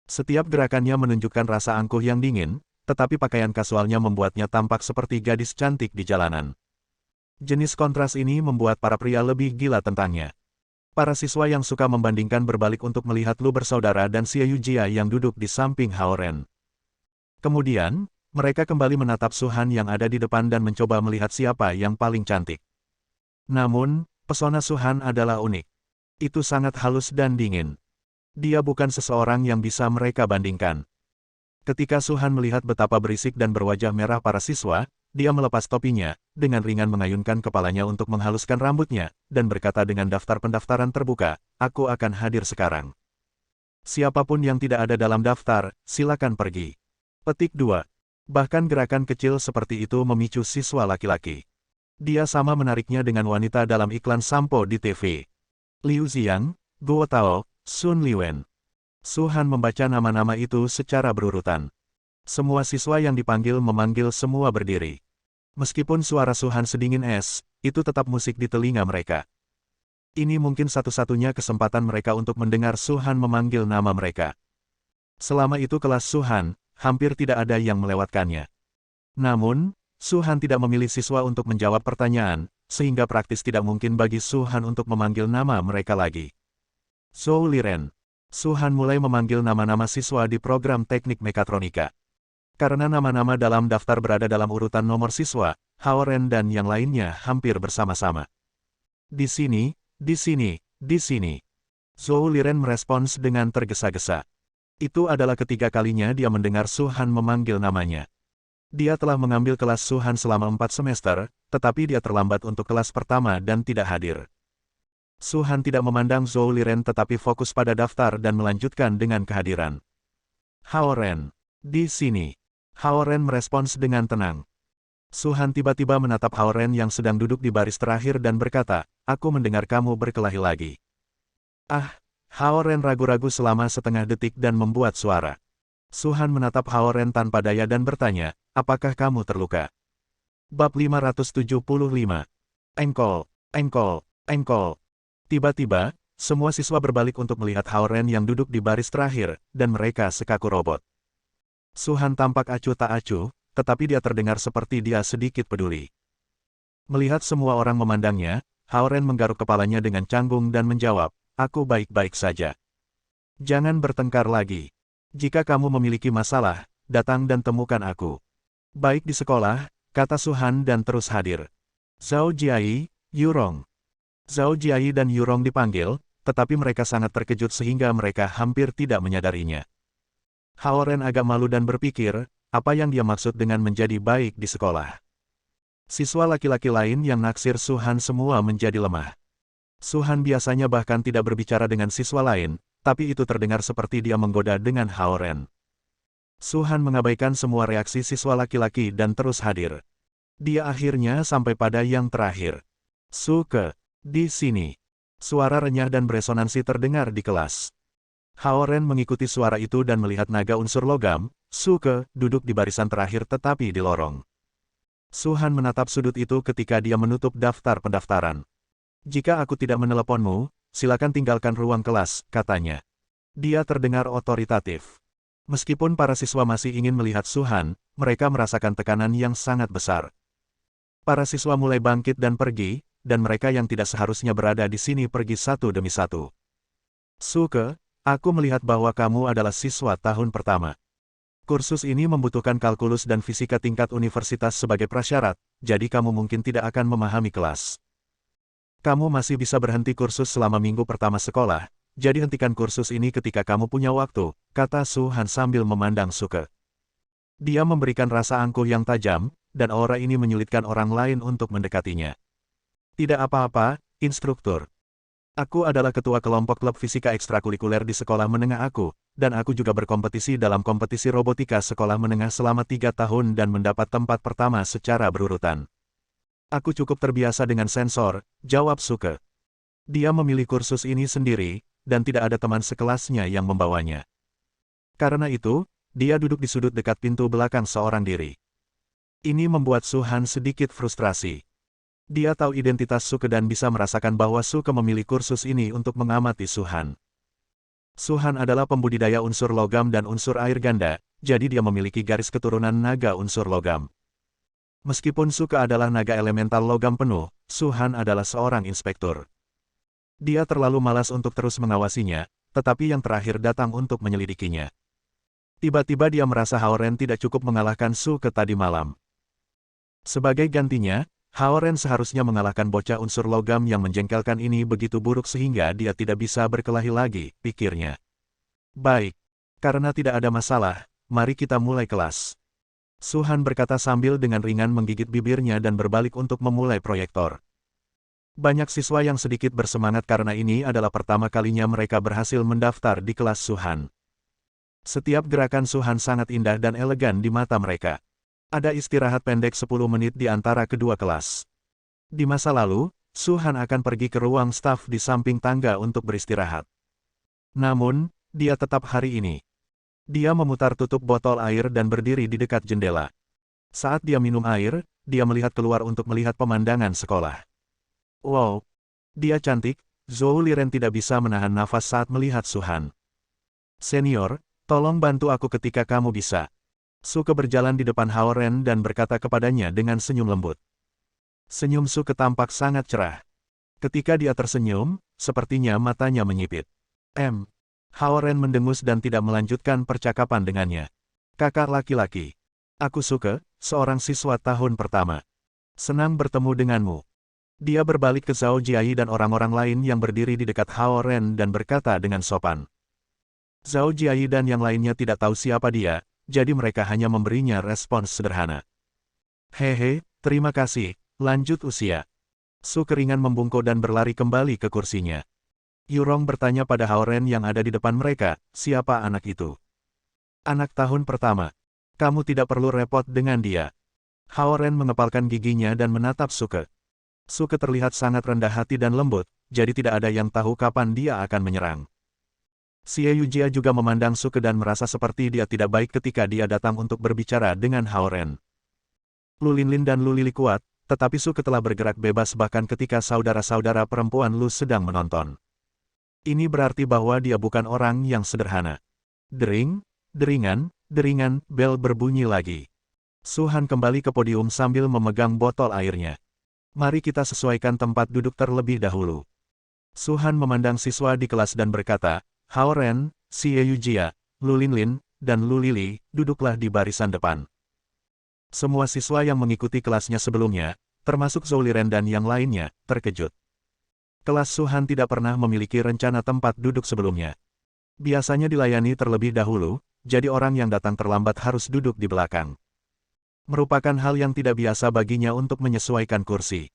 Setiap gerakannya menunjukkan rasa angkuh yang dingin, tetapi pakaian kasualnya membuatnya tampak seperti gadis cantik di jalanan. Jenis kontras ini membuat para pria lebih gila tentangnya. Para siswa yang suka membandingkan berbalik untuk melihat Lu bersaudara dan Xie Yujia yang duduk di samping Haoren. Kemudian, mereka kembali menatap Suhan yang ada di depan dan mencoba melihat siapa yang paling cantik. Namun, pesona Suhan adalah unik. Itu sangat halus dan dingin. Dia bukan seseorang yang bisa mereka bandingkan. Ketika Suhan melihat betapa berisik dan berwajah merah para siswa, dia melepas topinya, dengan ringan mengayunkan kepalanya untuk menghaluskan rambutnya, dan berkata dengan daftar pendaftaran terbuka, "Aku akan hadir sekarang. Siapapun yang tidak ada dalam daftar, silakan pergi." Petik 2. Bahkan gerakan kecil seperti itu memicu siswa laki-laki. Dia sama menariknya dengan wanita dalam iklan sampo di TV. Liu Xiang, Guo Tao, Sun Liwen. Suhan membaca nama-nama itu secara berurutan. Semua siswa yang dipanggil memanggil semua berdiri. Meskipun suara Suhan sedingin es, itu tetap musik di telinga mereka. Ini mungkin satu-satunya kesempatan mereka untuk mendengar Suhan memanggil nama mereka. Selama itu kelas Suhan, hampir tidak ada yang melewatkannya. Namun, Suhan tidak memilih siswa untuk menjawab pertanyaan, sehingga praktis tidak mungkin bagi Suhan untuk memanggil nama mereka lagi. Zhou Liren. Suhan mulai memanggil nama-nama siswa di program teknik mekatronika. Karena nama-nama dalam daftar berada dalam urutan nomor siswa, Hao Ren dan yang lainnya hampir bersama-sama. Di sini, di sini, di sini. Zhou Liren merespons dengan tergesa-gesa. Itu adalah ketiga kalinya dia mendengar Su Han memanggil namanya. Dia telah mengambil kelas Su Han selama 4 semester, tetapi dia terlambat untuk kelas pertama dan tidak hadir. Su Han tidak memandang Zhou Liren tetapi fokus pada daftar dan melanjutkan dengan kehadiran. Hao Ren. Di sini. Hao Ren merespons dengan tenang. Su Han tiba-tiba menatap Hao Ren yang sedang duduk di baris terakhir dan berkata, aku mendengar kamu berkelahi lagi. Ah, Hao Ren ragu-ragu selama setengah detik dan membuat suara. Su Han menatap Hao Ren tanpa daya dan bertanya, apakah kamu terluka? Bab 575. Engkol, engkol, engkol. Tiba-tiba, semua siswa berbalik untuk melihat Hao Ren yang duduk di baris terakhir, dan mereka sekaku robot. Su Han tampak acuh tak acuh, tetapi dia terdengar seperti dia sedikit peduli. Melihat semua orang memandangnya, Hao Ren menggaruk kepalanya dengan canggung dan menjawab, aku baik-baik saja. Jangan bertengkar lagi. Jika kamu memiliki masalah, datang dan temukan aku. Baik di sekolah, kata Su Han dan terus hadir. Zhao Jiai, Yurong. Zhao Jiai dan Yurong dipanggil, tetapi mereka sangat terkejut sehingga mereka hampir tidak menyadarinya. Hao Ren agak malu dan berpikir, apa yang dia maksud dengan menjadi baik di sekolah. Siswa laki-laki lain yang naksir Su Han semua menjadi lemah. Su Han biasanya bahkan tidak berbicara dengan siswa lain, tapi itu terdengar seperti dia menggoda dengan Hao Ren. Su Han mengabaikan semua reaksi siswa laki-laki dan terus hadir. Dia akhirnya sampai pada yang terakhir. Suke, di sini. Suara renyah dan beresonansi terdengar di kelas. Hao Ren mengikuti suara itu dan melihat naga unsur logam, Suke, duduk di barisan terakhir tetapi di lorong. Su Han menatap sudut itu ketika dia menutup daftar pendaftaran. Jika aku tidak meneleponmu, silakan tinggalkan ruang kelas, katanya. Dia terdengar otoritatif. Meskipun para siswa masih ingin melihat Su Han, mereka merasakan tekanan yang sangat besar. Para siswa mulai bangkit dan pergi, dan mereka yang tidak seharusnya berada di sini pergi satu demi satu. Suke, aku melihat bahwa kamu adalah siswa tahun pertama. Kursus ini membutuhkan kalkulus dan fisika tingkat universitas sebagai prasyarat, jadi kamu mungkin tidak akan memahami kelas. Kamu masih bisa berhenti kursus selama minggu pertama sekolah, jadi hentikan kursus ini ketika kamu punya waktu, kata Su Han sambil memandang Suke. Dia memberikan rasa angkuh yang tajam, dan aura ini menyulitkan orang lain untuk mendekatinya. Tidak apa-apa, instruktur. Aku adalah ketua kelompok klub fisika ekstrakurikuler di sekolah menengah aku, dan aku juga berkompetisi dalam kompetisi robotika sekolah menengah selama 3 tahun dan mendapat tempat pertama secara berurutan. Aku cukup terbiasa dengan sensor, jawab Suke. Dia memilih kursus ini sendiri, dan tidak ada teman sekelasnya yang membawanya. Karena itu, dia duduk di sudut dekat pintu belakang seorang diri. Ini membuat Su Han sedikit frustrasi. Dia tahu identitas Suke dan bisa merasakan bahwa Suke memilih kursus ini untuk mengamati Su Han. Su Han adalah pembudidaya unsur logam dan unsur air ganda, jadi dia memiliki garis keturunan naga unsur logam. Meskipun Suke adalah naga elemental logam penuh, Su Han adalah seorang inspektur. Dia terlalu malas untuk terus mengawasinya, tetapi yang terakhir datang untuk menyelidikinya. Tiba-tiba dia merasa Hao Ren tidak cukup mengalahkan Suke tadi malam. Sebagai gantinya, Hao Ren seharusnya mengalahkan bocah unsur logam yang menjengkelkan ini begitu buruk sehingga dia tidak bisa berkelahi lagi, pikirnya. Baik. Karena tidak ada masalah, mari kita mulai kelas. Su Han berkata sambil dengan ringan menggigit bibirnya dan berbalik untuk memulai proyektor. Banyak siswa yang sedikit bersemangat karena ini adalah pertama kalinya mereka berhasil mendaftar di kelas Su Han. Setiap gerakan Su Han sangat indah dan elegan di mata mereka. Ada istirahat pendek 10 menit di antara kedua kelas. Di masa lalu, Su Han akan pergi ke ruang staf di samping tangga untuk beristirahat. Namun, dia tetap hari ini. Dia memutar tutup botol air dan berdiri di dekat jendela. Saat dia minum air, dia melihat keluar untuk melihat pemandangan sekolah. Wow! Dia cantik, Zhou Liren tidak bisa menahan nafas saat melihat Su Han. Senior, tolong bantu aku ketika kamu bisa. Suke berjalan di depan Hao Ren dan berkata kepadanya dengan senyum lembut. Senyum Suke tampak sangat cerah. Ketika dia tersenyum, sepertinya matanya menyipit. Hao Ren mendengus dan tidak melanjutkan percakapan dengannya. Kakak laki-laki. Aku Suke, seorang siswa tahun pertama. Senang bertemu denganmu. Dia berbalik ke Zhao Jiayi dan orang-orang lain yang berdiri di dekat Hao Ren dan berkata dengan sopan. Zhao Jiayi dan yang lainnya tidak tahu siapa dia, jadi mereka hanya memberinya respons sederhana. Hehe, terima kasih, lanjut usia. Su keringan membungkuk dan berlari kembali ke kursinya. Yurong bertanya pada Hao Ren yang ada di depan mereka, siapa anak itu? Anak tahun pertama. Kamu tidak perlu repot dengan dia. Hao Ren mengepalkan giginya dan menatap Suke. Suke terlihat sangat rendah hati dan lembut, jadi tidak ada yang tahu kapan dia akan menyerang. Xie Yujia juga memandang Suke dan merasa seperti dia tidak baik ketika dia datang untuk berbicara dengan Hao Ren. Lu Linlin dan Lu Lili kuat, tetapi Suke telah bergerak bebas bahkan ketika saudara-saudara perempuan Lu sedang menonton. Ini berarti bahwa dia bukan orang yang sederhana. Dering, deringan, deringan, bel berbunyi lagi. Su Han kembali ke podium sambil memegang botol airnya. Mari kita sesuaikan tempat duduk terlebih dahulu. Su Han memandang siswa di kelas dan berkata, Hao Ren, Xie Yujia, Lu Linlin, dan Lu Lili, duduklah di barisan depan. Semua siswa yang mengikuti kelasnya sebelumnya, termasuk Zhou Liren dan yang lainnya, terkejut. Kelas Su Han tidak pernah memiliki rencana tempat duduk sebelumnya. Biasanya dilayani terlebih dahulu, jadi orang yang datang terlambat harus duduk di belakang. Merupakan hal yang tidak biasa baginya untuk menyesuaikan kursi.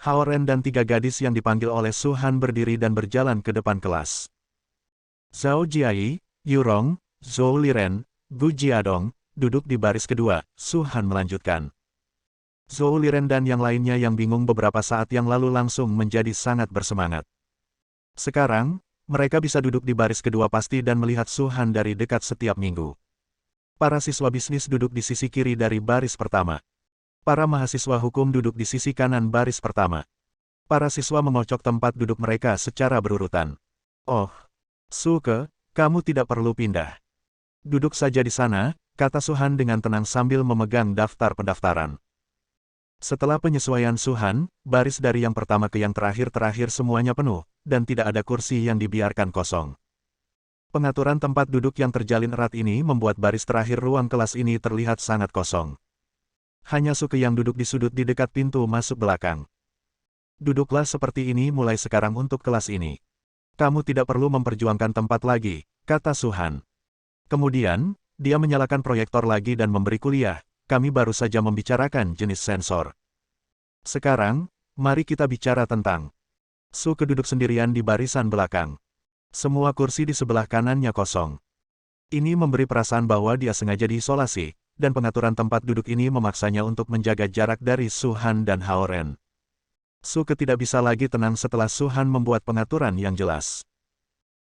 Hao Ren dan 3 gadis yang dipanggil oleh Su Han berdiri dan berjalan ke depan kelas. Zhao Jiayi, Yurong, Zhou Liren, Gu Jiadong, duduk di baris kedua, Su Han melanjutkan. Zhou Liren dan yang lainnya yang bingung beberapa saat yang lalu langsung menjadi sangat bersemangat. Sekarang, mereka bisa duduk di baris kedua pasti dan melihat Su Han dari dekat setiap minggu. Para siswa bisnis duduk di sisi kiri dari baris pertama. Para mahasiswa hukum duduk di sisi kanan baris pertama. Para siswa mengocok tempat duduk mereka secara berurutan. Oh, Suke, kamu tidak perlu pindah. Duduk saja di sana, kata Su Han dengan tenang sambil memegang daftar pendaftaran. Setelah penyesuaian Su Han, baris dari yang pertama ke yang terakhir semuanya penuh, dan tidak ada kursi yang dibiarkan kosong. Pengaturan tempat duduk yang terjalin erat ini membuat baris terakhir ruang kelas ini terlihat sangat kosong. Hanya Suke yang duduk di sudut di dekat pintu masuk belakang. Duduklah seperti ini mulai sekarang untuk kelas ini. Kamu tidak perlu memperjuangkan tempat lagi, kata Su Han. Kemudian, dia menyalakan proyektor lagi dan memberi kuliah, kami baru saja membicarakan jenis sensor. Sekarang, mari kita bicara tentang. Suke duduk sendirian di barisan belakang. Semua kursi di sebelah kanannya kosong. Ini memberi perasaan bahwa dia sengaja diisolasi, dan pengaturan tempat duduk ini memaksanya untuk menjaga jarak dari Su Han dan Hao Ren. Suke tidak bisa lagi tenang setelah Su Han membuat pengaturan yang jelas.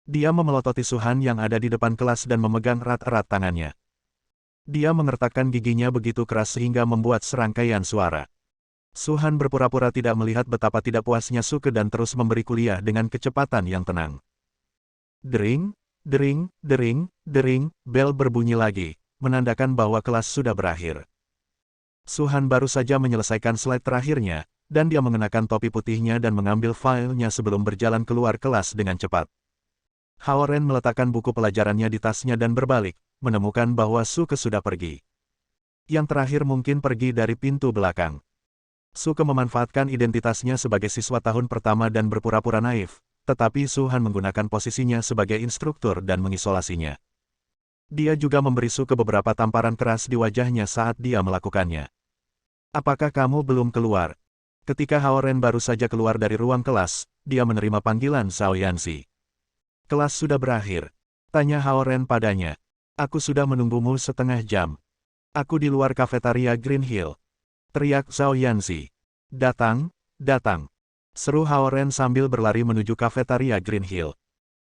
Dia memelototi Su Han yang ada di depan kelas dan memegang erat-erat tangannya. Dia mengertakkan giginya begitu keras sehingga membuat serangkaian suara. Su Han berpura-pura tidak melihat betapa tidak puasnya Suke dan terus memberi kuliah dengan kecepatan yang tenang. Dering, dering, dering, dering, bel berbunyi lagi, menandakan bahwa kelas sudah berakhir. Su Han baru saja menyelesaikan slide terakhirnya, dan dia mengenakan topi putihnya dan mengambil filenya sebelum berjalan keluar kelas dengan cepat. Hao Ren meletakkan buku pelajarannya di tasnya dan berbalik, menemukan bahwa Suke sudah pergi. Yang terakhir mungkin pergi dari pintu belakang. Suke memanfaatkan identitasnya sebagai siswa tahun pertama dan berpura-pura naif, tetapi Su Han menggunakan posisinya sebagai instruktur dan mengisolasinya. Dia juga memberi Suke beberapa tamparan keras di wajahnya saat dia melakukannya. Apakah kamu belum keluar? Ketika Hao Ren baru saja keluar dari ruang kelas, dia menerima panggilan Zhao Yanxi. Kelas sudah berakhir. Tanya Hao Ren padanya. Aku sudah menunggumu setengah jam. Aku di luar kafetaria Green Hill. Teriak Zhao Yanxi. Datang, datang. Seru Hao Ren sambil berlari menuju kafetaria Green Hill.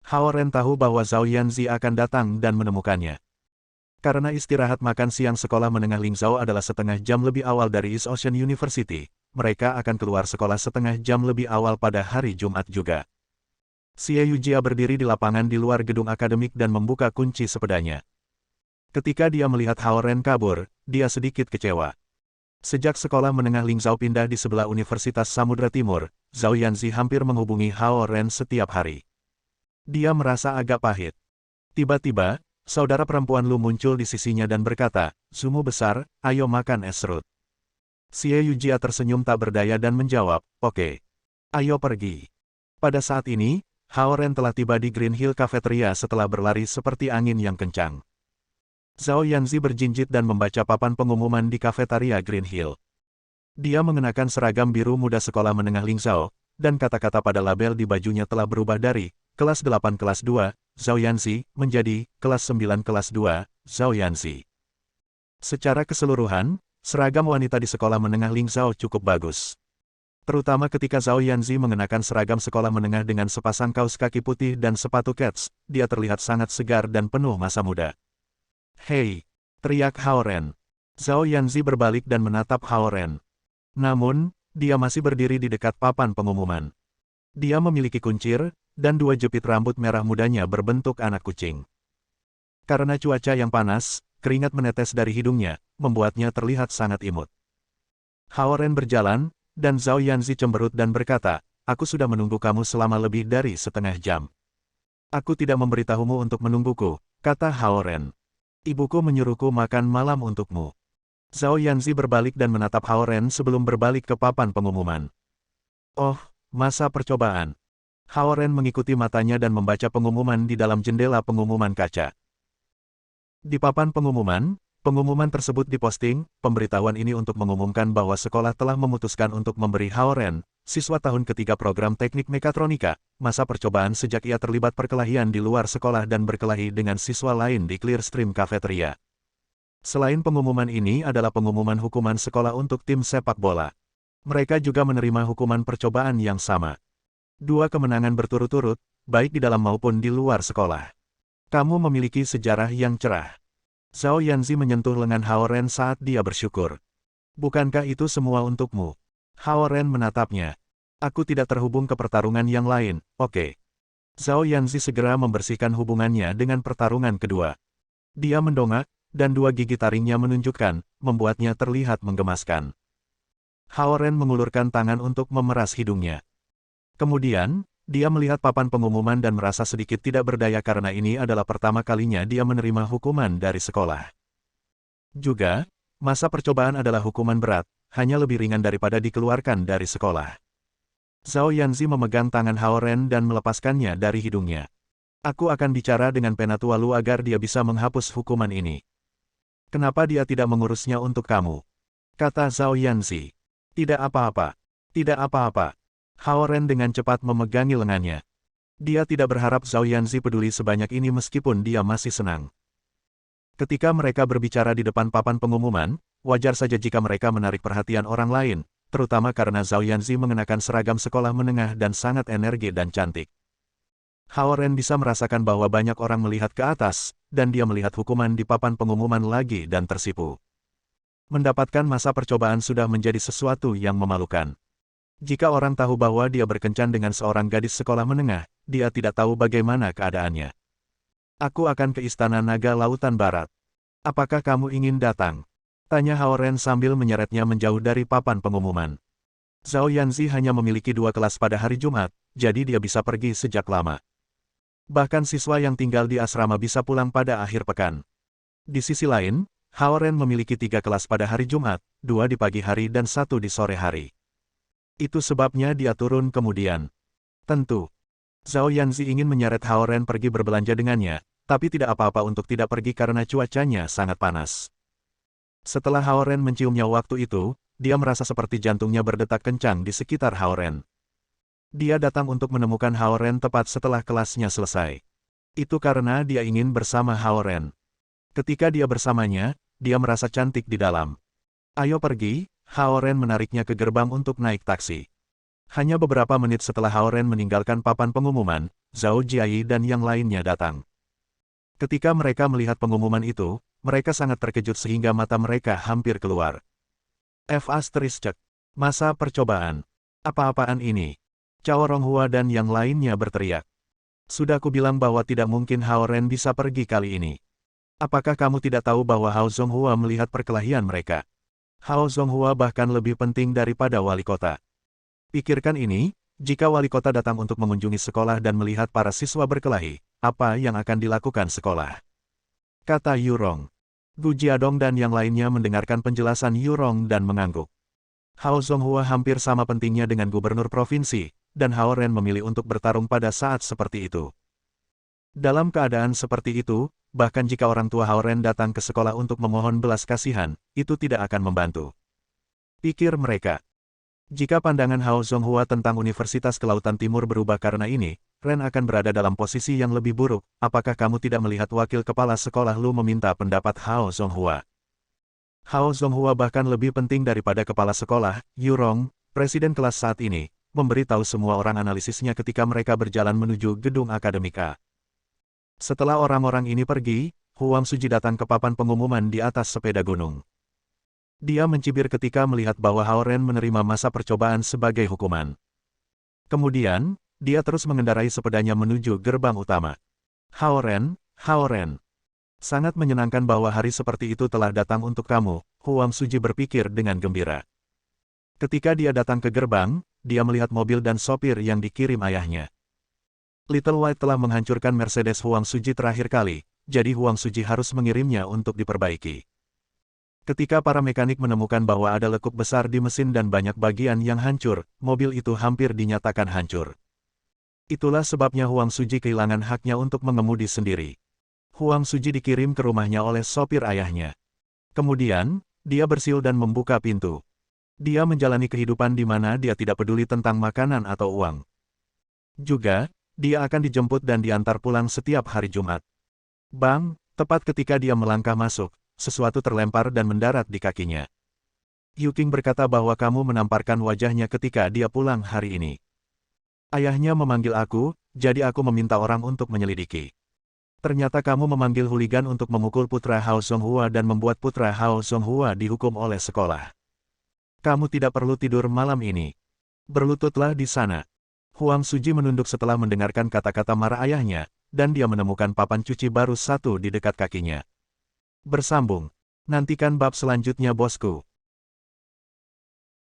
Hao Ren tahu bahwa Zhao Yanxi akan datang dan menemukannya. Karena istirahat makan siang sekolah menengah Lingzhou adalah setengah jam lebih awal dari East Ocean University, mereka akan keluar sekolah setengah jam lebih awal pada hari Jumat juga. Xie Yujia berdiri di lapangan di luar gedung akademik dan membuka kunci sepedanya. Ketika dia melihat Hao Ren kabur, dia sedikit kecewa. Sejak sekolah menengah Lingzhou pindah di sebelah Universitas Samudra Timur, Zhao Yanxi hampir menghubungi Hao Ren setiap hari. Dia merasa agak pahit. Tiba-tiba, Saudara perempuan Lu muncul di sisinya dan berkata, "Sumu besar, ayo makan es serut." Xie Yujia tersenyum tak berdaya dan menjawab, "Oke. Ayo pergi." Pada saat ini, Hao Ren telah tiba di Green Hill Cafeteria setelah berlari seperti angin yang kencang. Zhao Yanzi berjinjit dan membaca papan pengumuman di kafetaria Green Hill. Dia mengenakan seragam biru muda sekolah menengah Lingzhao, dan kata-kata pada label di bajunya telah berubah dari kelas 8 kelas 2, Zhao Yanzi, menjadi kelas 9 kelas 2, Zhao Yanzi. Secara keseluruhan, seragam wanita di sekolah menengah Lingzhao cukup bagus. Terutama ketika Zhao Yanzi mengenakan seragam sekolah menengah dengan sepasang kaos kaki putih dan sepatu kets, dia terlihat sangat segar dan penuh masa muda. "Hei!" teriak Hao Ren. Zhao Yanzi berbalik dan menatap Hao Ren. Namun, dia masih berdiri di dekat papan pengumuman. Dia memiliki kuncir, dan dua jepit rambut merah mudanya berbentuk anak kucing. Karena cuaca yang panas, keringat menetes dari hidungnya, membuatnya terlihat sangat imut. Hao Ren berjalan, dan Zhao Yanzi cemberut dan berkata, "Aku sudah menunggu kamu selama lebih dari setengah jam." "Aku tidak memberitahumu untuk menungguku," kata Hao Ren. "Ibuku menyuruhku makan malam untukmu." Zhao Yanzi berbalik dan menatap Hao Ren sebelum berbalik ke papan pengumuman. "Oh, masa percobaan." Hao Ren mengikuti matanya dan membaca pengumuman di dalam jendela pengumuman kaca. Di papan pengumuman tersebut diposting, pemberitahuan ini untuk mengumumkan bahwa sekolah telah memutuskan untuk memberi Hao Ren, siswa tahun ketiga program teknik mekatronika, masa percobaan sejak ia terlibat perkelahian di luar sekolah dan berkelahi dengan siswa lain di Clearstream Cafeteria. Selain pengumuman ini adalah pengumuman hukuman sekolah untuk tim sepak bola. Mereka juga menerima hukuman percobaan yang sama. 2 kemenangan berturut-turut, baik di dalam maupun di luar sekolah. Kamu memiliki sejarah yang cerah. Zhao Yanzi menyentuh lengan Hao Ren saat dia bersyukur. "Bukankah itu semua untukmu?" Hao Ren menatapnya. "Aku tidak terhubung ke pertarungan yang lain, oke." Zhao Yanzi segera membersihkan hubungannya dengan pertarungan kedua. Dia mendongak, dan 2 gigi taringnya menunjukkan, membuatnya terlihat menggemaskan. Hao Ren mengulurkan tangan untuk memeras hidungnya. Kemudian, dia melihat papan pengumuman dan merasa sedikit tidak berdaya karena ini adalah pertama kalinya dia menerima hukuman dari sekolah. Juga, masa percobaan adalah hukuman berat, hanya lebih ringan daripada dikeluarkan dari sekolah. Zhao Yanzi memegang tangan Hao Ren dan melepaskannya dari hidungnya. "Aku akan bicara dengan Penatua Lu agar dia bisa menghapus hukuman ini." "Kenapa dia tidak mengurusnya untuk kamu?" kata Zhao Yanzi. "Tidak apa-apa. Tidak apa-apa." Hao Ren dengan cepat memegangi lengannya. Dia tidak berharap Zhao Yanzi peduli sebanyak ini meskipun dia masih senang. Ketika mereka berbicara di depan papan pengumuman, wajar saja jika mereka menarik perhatian orang lain, terutama karena Zhao Yanzi mengenakan seragam sekolah menengah dan sangat energi dan cantik. Hao Ren bisa merasakan bahwa banyak orang melihat ke atas, dan dia melihat hukuman di papan pengumuman lagi dan tersipu. Mendapatkan masa percobaan sudah menjadi sesuatu yang memalukan. Jika orang tahu bahwa dia berkencan dengan seorang gadis sekolah menengah, dia tidak tahu bagaimana keadaannya. "Aku akan ke Istana Naga Lautan Barat. Apakah kamu ingin datang?" tanya Hao Ren sambil menyeretnya menjauh dari papan pengumuman. Zhao Yanzi hanya memiliki 2 kelas pada hari Jumat, jadi dia bisa pergi sejak lama. Bahkan siswa yang tinggal di asrama bisa pulang pada akhir pekan. Di sisi lain, Hao Ren memiliki 3 kelas pada hari Jumat, 2 di pagi hari dan 1 di sore hari. Itu sebabnya dia turun kemudian. Tentu, Zhao Yanzi ingin menyeret Hao Ren pergi berbelanja dengannya, tapi tidak apa-apa untuk tidak pergi karena cuacanya sangat panas. Setelah Hao Ren menciumnya waktu itu, dia merasa seperti jantungnya berdetak kencang di sekitar Hao Ren. Dia datang untuk menemukan Hao Ren tepat setelah kelasnya selesai. Itu karena dia ingin bersama Hao Ren. Ketika dia bersamanya, dia merasa cantik di dalam. "Ayo pergi." Hao Ren menariknya ke gerbang untuk naik taksi. Hanya beberapa menit setelah Hao Ren meninggalkan papan pengumuman, Zhao Jiayi dan yang lainnya datang. Ketika mereka melihat pengumuman itu, mereka sangat terkejut sehingga mata mereka hampir keluar. F***, masa percobaan. Apa-apaan ini? Cao Ronghua dan yang lainnya berteriak. "Sudah kubilang bahwa tidak mungkin Hao Ren bisa pergi kali ini. Apakah kamu tidak tahu bahwa Hao Zonghua melihat perkelahian mereka? Hao Zonghua bahkan lebih penting daripada wali kota. Pikirkan ini, jika wali kota datang untuk mengunjungi sekolah dan melihat para siswa berkelahi, apa yang akan dilakukan sekolah? kata Yurong. Gu Jiadong dan yang lainnya mendengarkan penjelasan Yurong dan mengangguk. Hao Zonghua hampir sama pentingnya dengan gubernur provinsi, dan Hao Ren memilih untuk bertarung pada saat seperti itu. Dalam keadaan seperti itu, bahkan jika orang tua Hao Ren datang ke sekolah untuk memohon belas kasihan, itu tidak akan membantu. Pikir mereka. Jika pandangan Hao Zonghua tentang Universitas Kelautan Timur berubah karena ini, Ren akan berada dalam posisi yang lebih buruk. Apakah kamu tidak melihat wakil kepala sekolah Lu meminta pendapat Hao Zonghua? Hao Zonghua bahkan lebih penting daripada kepala sekolah, Yurong, presiden kelas saat ini, memberitahu semua orang analisisnya ketika mereka berjalan menuju gedung akademika. Setelah orang-orang ini pergi, Huang Suji datang ke papan pengumuman di atas sepeda gunung. Dia mencibir ketika melihat bahwa Hao Ren menerima masa percobaan sebagai hukuman. Kemudian, dia terus mengendarai sepedanya menuju gerbang utama. Hao Ren, Hao Ren. Sangat menyenangkan bahwa hari seperti itu telah datang untuk kamu, Huang Suji berpikir dengan gembira. Ketika dia datang ke gerbang, dia melihat mobil dan sopir yang dikirim ayahnya. Little White telah menghancurkan Mercedes Huang Suji terakhir kali, jadi Huang Suji harus mengirimnya untuk diperbaiki. Ketika para mekanik menemukan bahwa ada lekuk besar di mesin dan banyak bagian yang hancur, mobil itu hampir dinyatakan hancur. Itulah sebabnya Huang Suji kehilangan haknya untuk mengemudi sendiri. Huang Suji dikirim ke rumahnya oleh sopir ayahnya. Kemudian, dia bersiul dan membuka pintu. Dia menjalani kehidupan di mana dia tidak peduli tentang makanan atau uang. Juga, dia akan dijemput dan diantar pulang setiap hari Jumat. Bang, tepat ketika dia melangkah masuk, sesuatu terlempar dan mendarat di kakinya. Yu Qing berkata bahwa kamu menamparkan wajahnya ketika dia pulang hari ini. Ayahnya memanggil aku, jadi aku meminta orang untuk menyelidiki. Ternyata kamu memanggil huligan untuk memukul putra Hao Zonghua dan membuat putra Hao Zonghua dihukum oleh sekolah. Kamu tidak perlu tidur malam ini. Berlututlah di sana. Huang Suji menunduk setelah mendengarkan kata-kata marah ayahnya, dan dia menemukan papan cuci baru satu di dekat kakinya. Bersambung. Nantikan bab selanjutnya bosku.